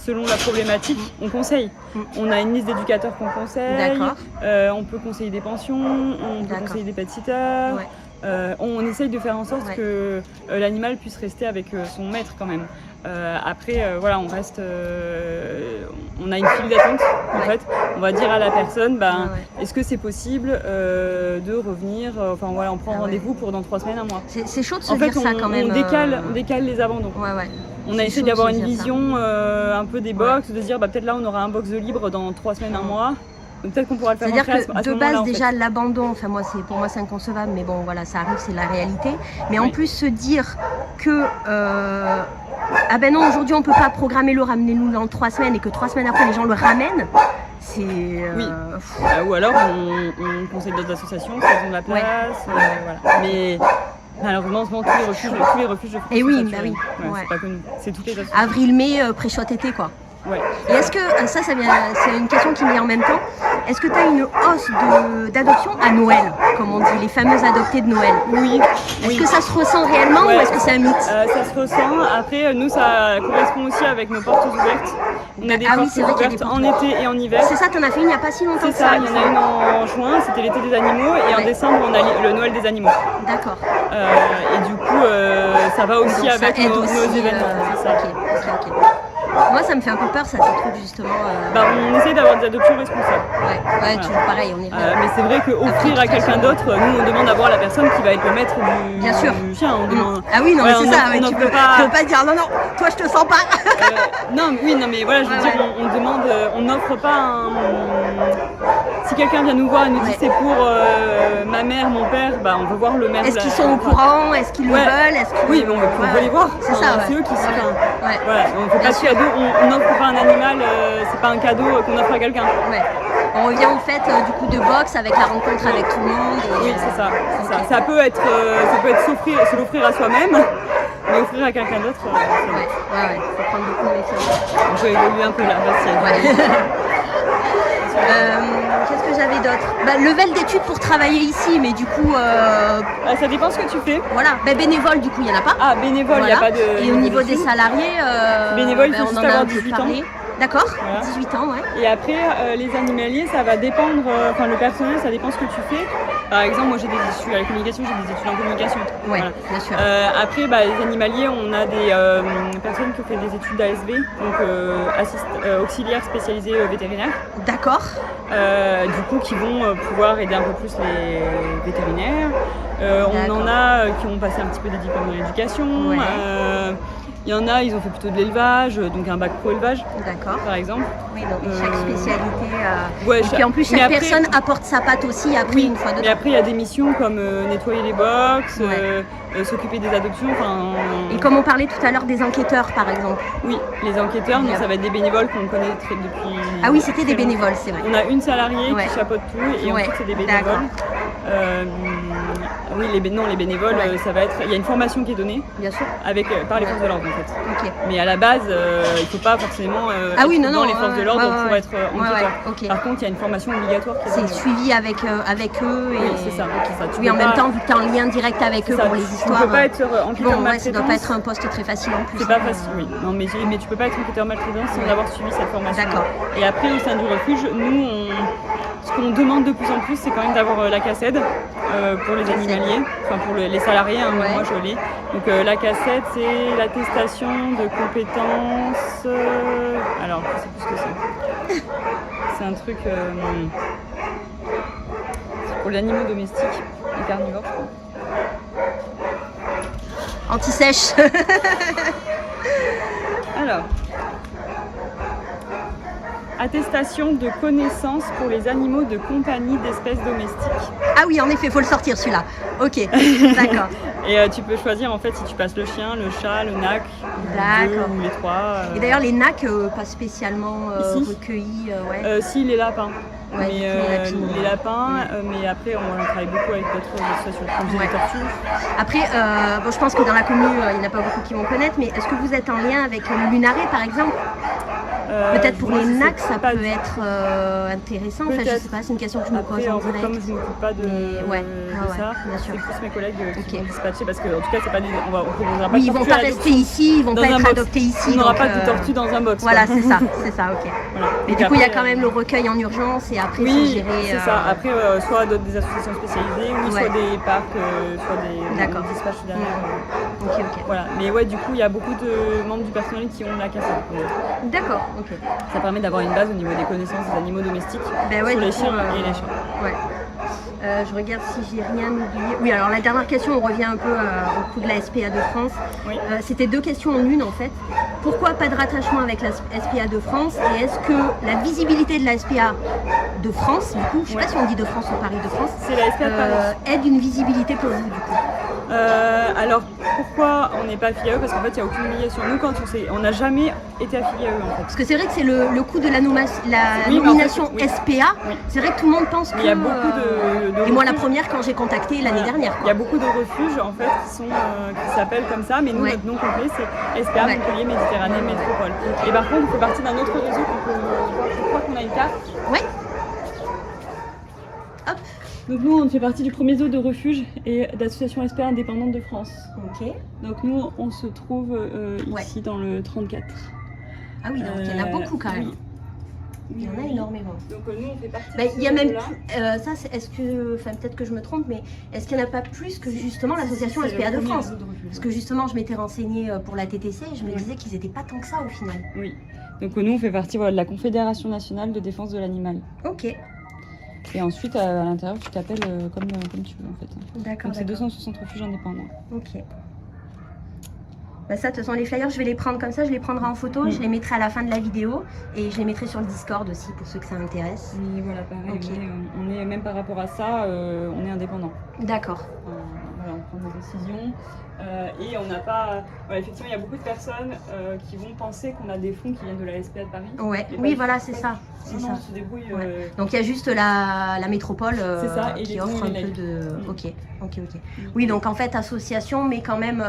selon la problématique. On conseille. On a une liste d'éducateurs qu'on conseille. D'accord. On peut conseiller des pensions, on peut D'accord. conseiller des pet-sitters. Ouais. On essaye de faire en sorte Ouais. que l'animal puisse rester avec son maître quand même. Après, voilà, on reste. On a une file d'attente en Ouais. fait. On va dire à la personne, Ouais. est-ce que c'est possible de revenir Enfin voilà, on prend Ah ouais. rendez-vous pour dans 3 semaines, un mois. C'est chaud de se En fait, dire ça quand même. on décale les abandons. Ouais, ouais. On a C'est essayé chaud de d'avoir se une dire ça. vision un peu des box, de se dire peut-être là on aura un box de libre dans 3 semaines, un mois. Donc peut-être qu'on pourra le faire C'est-à-dire rentrer que à ce de moment-là, base en fait. déjà l'abandon, enfin pour moi c'est inconcevable, mais bon voilà ça arrive, c'est la réalité. Mais en Oui. plus se dire que ah ben non aujourd'hui on peut pas programmer le ramenez-nous dans 3 semaines et que 3 semaines après les gens le ramènent, c'est Oui. Ou alors on conseille d'autres associations qui ont de la place, voilà. Mais malheureusement en ce moment tous les refuges de Et sont oui, saturés. bah oui. Ouais, Ouais. C'est pas que nous, c'est toutes les associations. avril-mai pré-shot été quoi. Ouais. Et est-ce que ça vient, c'est une question qui me vient en même temps. Est-ce que tu as une hausse d'adoption à Noël, comme on dit, les fameuses adoptées de Noël? Oui. Est-ce que ça se ressent réellement Ouais. ou est-ce que c'est un mythe? Ça se ressent. Après, nous, ça correspond aussi avec nos portes ouvertes. On a des Ah oui, portes c'est vrai qu'il y a des ouvertes portes en été et en hiver. C'est ça, t'en as fait une il n'y a pas si longtemps C'est que ça, ça. il y en a une en juin, c'était l'été des animaux, et en Ouais. décembre, on a le Noël des animaux. D'accord. Et du coup, ça va aussi Donc ça avec aide nos aussi, événements. C'est ça. Ok. Moi, ça me fait un peu peur, ça, ces trucs, justement. On essaie d'avoir des adoptions responsables. Ouais, Voilà. toujours pareil, on est bien. Mais c'est vrai qu'offrir Après, de à toute quelqu'un façon, d'autre, nous, on demande d'avoir la personne qui va être le maître Bien sûr. du chien. On demande... Ah oui, non, Ouais, mais c'est on ça, offre- ouais, on tu offre peux pas- pas dire non, toi, je te sens pas. non, mais voilà, je veux Ouais, dire, ouais. on demande, on n'offre pas un. Si quelqu'un vient nous voir et nous dit Ouais. c'est pour ma mère, mon père, on veut voir le maire. Est-ce qu'ils sont au courant? Est-ce qu'ils le Ouais. veulent? Est-ce qu'ils... Oui, mais on veut les voir. C'est ça, C'est ouais. eux qui sont. Ouais. Voilà, on fait Bien pas de cadeau, on n'offre pas un animal, c'est pas un cadeau qu'on offre à quelqu'un. Ouais. On revient au fait du coup de boxe avec la rencontre avec tout le monde. Et, Oui, c'est ça. ok. Ça peut être se l'offrir à soi-même, mais offrir à quelqu'un d'autre, c'est bon. Ouais, faut prendre beaucoup de méfiance. On peut évoluer un peu là, merci. Ouais. Qu'est-ce que j'avais d'autre? Level d'études pour travailler ici, mais du coup, Ça dépend ce que tu fais. voilà. Bénévole, du coup, il n'y en a pas. Ah, bénévole, il n'y a Voilà. pas de. Et au niveau des salariés, Bénévole, il faut on juste en a avoir un peu 18 ans. parlé. D'accord, Voilà. 18 ans, ouais. Et après, les animaliers, ça va dépendre, enfin le personnel, ça dépend ce que tu fais. Par exemple, moi j'ai des études à la communication, j'ai des études en communication. Ouais, Voilà. bien sûr. Après, les animaliers, on a des personnes qui ont fait des études d'ASV, donc auxiliaires spécialisés vétérinaires. D'accord. Du coup, qui vont pouvoir aider un peu plus les vétérinaires. On en a qui ont passé un petit peu des diplômes dans l'éducation. Ouais. Il y en a, ils ont fait plutôt de l'élevage, donc un bac pro élevage, D'accord. par exemple. Oui, donc chaque spécialité. Ouais, Et puis en plus, mais chaque après- personne apporte sa patte aussi après une fois Mais dedans. après, il y a des missions comme nettoyer les box, Ouais. s'occuper des adoptions. Enfin, Et comme on parlait tout à l'heure des enquêteurs, par exemple. oui, les enquêteurs, donc ça va être des bénévoles qu'on connaît depuis. Ah oui, c'était des très longtemps. bénévoles, c'est vrai. On a une salariée Ouais. qui chapeaute tout et Ouais, ensuite c'est des d'accord. bénévoles. Oui, les bénévoles, Ouais. ça va être. Il y a une formation qui est donnée Bien sûr. par les forces de l'ordre en fait. Ok. Mais à la base, il ne faut pas forcément Ah oui, être non, dans non, les forces de ouais, l'ordre ouais, pour ouais. être Ouais, enquêteur. ouais, ok. Par contre, il y a une formation obligatoire qui est C'est donnée. suivi avec eux. Et... Oui, c'est ça. c'est ça. Tu Oui, peux en même pas- temps, vu que tu es en lien direct avec eux c'est ça, pour les tu histoires. peux pas être enquêteur Bon, ouais, ça doit pas maltraitance. être un poste très facile en plus. C'est pas facile, oui. Non, mais tu peux pas être enquêteur maltraitance sans Ouais. avoir suivi cette formation. D'accord. Et après, au sein du refuge, nous, ce qu'on demande de plus en plus, c'est quand même d'avoir la CACED pour les animaliers, enfin pour les salariés, hein, Ouais. moi je l'ai. Donc la CACED, c'est l'attestation de compétences. Alors, je sais plus ce que c'est. C'est un truc. C'est pour les animaux domestiques et carnivores, je crois. Anti-sèche. Alors, attestation de connaissance pour les animaux de compagnie d'espèces domestiques. Ah oui, en effet, faut le sortir celui-là. Ok, d'accord. Et tu peux choisir en fait si tu passes le chien, le chat, le nac, D'accord. ou les trois. Et d'ailleurs, les nacs, pas spécialement Ici recueillis. Ouais. Si, les lapins. Ouais, Mais, les lapins. les lapins, mais après on travaille beaucoup avec d'autres associations, comme j'ai Ouais. des tortues. Après, bon, je pense que dans la commune, il n'y en a pas beaucoup qui vont connaître, mais est-ce que vous êtes en lien avec le Lunaret, par exemple? Peut-être pour moi, les je sais nacs, ça pas peut du- être intéressant. Enfin, je Peut-être. sais pas, c'est une question que je me pose Après, en en fait, direct. comme je ne m'occupe pas de, Mais ouais, de ouais, ça, bien sûr. c'est plus mes collègues qui Ok. vont dispatcher parce que en tout cas c'est pas des, on proposera pas Oui, de ils vont tortues pas à rester l'adoption ici, ils vont dans pas un être box. adoptés ici. On n'aura donc, pas de tortues dans un box. Voilà, quoi. c'est ça, ok. Voilà. Mais Donc du coup, il y a après, quand même le recueil en urgence et après, Oui, c'est géré. c'est ça. Après, soit des associations spécialisées, oui, Ouais. soit des parcs, soit des D'accord. dispatchs derrière. Ok. Voilà. Mais ouais, du coup, il y a beaucoup de membres du personnel qui ont la CACED. D'accord, ok. Ça permet d'avoir une base au niveau des connaissances des animaux domestiques Ben ouais, sur du les coup, chiens et les chats. Ouais. Je regarde si j'ai rien oublié. Oui, alors la dernière question, on revient un peu au coup de la SPA de France. Oui. C'était deux questions en une en fait. Pourquoi pas de rattachement avec la SPA de France? Et est-ce que la visibilité de la SPA de France, du coup, je sais Ouais. pas si on dit de France ou Paris de France, C'est la SPA de Paris. aide une visibilité pour vous du coup? Alors, pourquoi on n'est pas affilié à eux? Parce qu'en fait, il n'y a aucune obligation. Nous, on n'a jamais été affilié à eux en fait. Parce que c'est vrai que c'est le coup de la Oui, mais en fait, nomination oui. SPA. Oui. C'est vrai que tout le monde pense que. Mais il y a beaucoup de Et moi, la refuges. première quand j'ai contacté l'année Voilà. dernière. Il y a beaucoup de refuges en fait qui s'appellent comme ça, mais nous Ouais. notre nom complet c'est SPA Ouais. Montpellier Méditerranée Métropole. Et par contre on fait partie d'un autre réseau qu'on peut voir, je crois qu'on a une carte. Ouais. Hop. Donc nous on fait partie du premier réseau de refuges et d'associations SPA indépendantes de France. Ok. Donc nous on se trouve Ouais. ici dans le 34. Ah oui, donc il y en a beaucoup quand même. Oui. Il y en a énormément. Donc nous on fait partie Bah, de ce il y a même réseau-là. plus, ça, est-ce que, enfin peut-être que je me trompe, mais est-ce qu'il n'y en a pas plus que justement l'association C'est le SPA de premier France? réseau de refuges. Parce que justement, je m'étais renseignée pour la TTC et je me Ouais. disais qu'ils n'étaient pas tant que ça au final. Oui. Donc nous on fait partie de la Confédération nationale de défense de l'animal. Ok, Et ensuite à l'intérieur tu t'appelles comme tu veux en fait. d'accord. Donc c'est d'accord. 260 refuges indépendants. Ok. Bah ça, de toute façon, les flyers, je vais les prendre comme ça, je les prendrai en photo, je les mettrai à la fin de la vidéo et je les mettrai sur le Discord aussi pour ceux que ça intéresse. Oui, voilà, pareil. Ok. On est même par rapport à ça, on est indépendant. D'accord. Voilà, on prend nos décisions. Et on n'a pas. Voilà, effectivement, il y a beaucoup de personnes qui vont penser qu'on a des fonds qui viennent de la SPA de Paris. Ouais, Et oui, pas voilà, du tout. c'est ça. C'est Non, ça. on se débrouille. Ouais. Donc il y a juste la métropole C'est ça, et qui les offre dons et un les peu legs. de. Mm. Ok. Oui, donc en fait association, mais quand même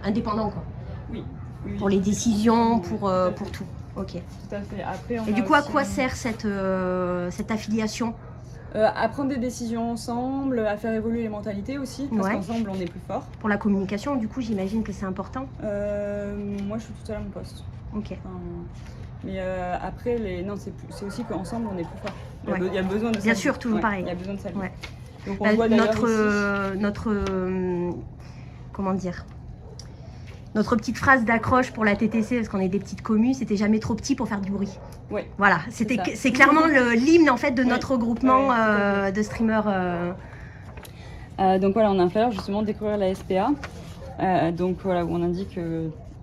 indépendant quoi. Oui. Pour les décisions, pour tout. Ok. Tout à fait. Après, on Et a du coup, à aussi, quoi sert cette affiliation? À prendre des décisions ensemble, à faire évoluer les mentalités aussi, parce Ouais. qu'ensemble on est plus fort. Pour la communication, du coup, j'imagine que c'est important. Moi je suis toute seule à mon poste. Ok. Enfin, mais après, non, c'est aussi qu'ensemble on est plus fort. Ouais. Il y a besoin de Bien s'allier. sûr, toujours pareil. Il y a besoin de s'allier. Ouais. Donc on le voit d'ailleurs ici. Comment dire, notre petite phrase d'accroche pour la TTC, parce qu'on est des petites communes, c'était jamais trop petit pour faire du bruit. Ouais. Voilà, ça. c'est clairement l'hymne en fait de Ouais. notre regroupement Ouais, tout à de streamers. Donc voilà, on a inférieur justement découvrir la SPA. Donc voilà, où on indique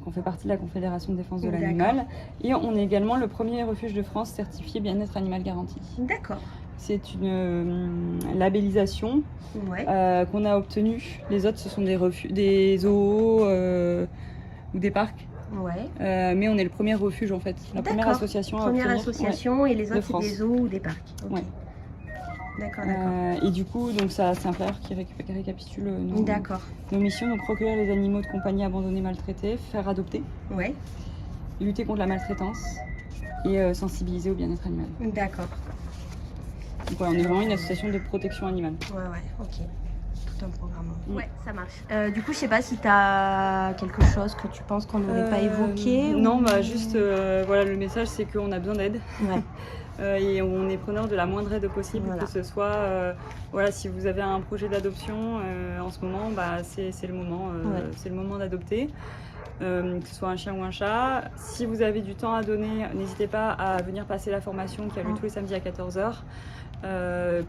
qu'on fait partie de la Confédération de défense de D'accord. l'animal. Et on est également le premier refuge de France certifié bien-être animal garanti. D'accord. C'est une labellisation Ouais. qu'on a obtenue. Les autres, ce sont des zoos ou des parcs. Ouais. Mais on est le premier refuge en fait. La première D'accord. association à Première obtenir. association et les de autres c'est France. des zoos ou des parcs. Ok. Ouais. D'accord, Et du coup, donc c'est inférieur qui récapitule nos, d'accord. nos missions. Donc recueillir les animaux de compagnie abandonnés, maltraités, faire adopter, Ouais. lutter contre la maltraitance et sensibiliser au bien-être animal. D'accord. Donc voilà, on est vraiment une association de protection animale. Ouais, ok. Tout un programme. Mm. Ouais, ça marche. Du coup, je sais pas si tu as quelque chose que tu penses qu'on n'aurait pas évoqué. Non, ou- bah juste voilà, le message c'est qu'on a besoin d'aide. Ouais. Et on est preneur de la moindre aide possible, Voilà. que ce soit voilà, si vous avez un projet d'adoption en ce moment, bah, c'est le moment, Ouais. c'est le moment d'adopter, que ce soit un chien ou un chat. Si vous avez du temps à donner, n'hésitez pas à venir passer la formation qui a lieu tous les samedis à 14h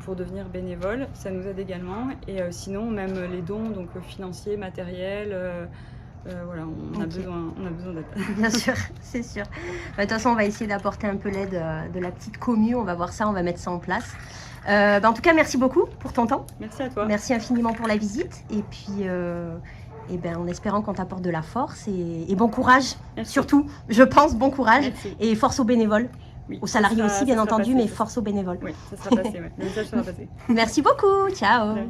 pour devenir bénévole, ça nous aide également. Et sinon, même les dons, donc financiers, matériels. Voilà, on a Ok. besoin d'aide. Bien sûr, c'est sûr. De toute façon, on va essayer d'apporter un peu l'aide de la petite commu. On va voir ça, on va mettre ça en place. En tout cas, merci beaucoup pour ton temps. Merci à toi. Merci infiniment pour la visite. Et puis, en espérant qu'on t'apporte de la force et bon courage. Merci. Surtout, je pense, bon courage. Merci. Et force aux bénévoles. Oui, Aux ça salariés sera- aussi, ça bien sera entendu, passé, mais ça. force aux bénévoles. Oui, ça sera passé, ouais. Le message sera passé. Merci beaucoup. Ciao. Ouais.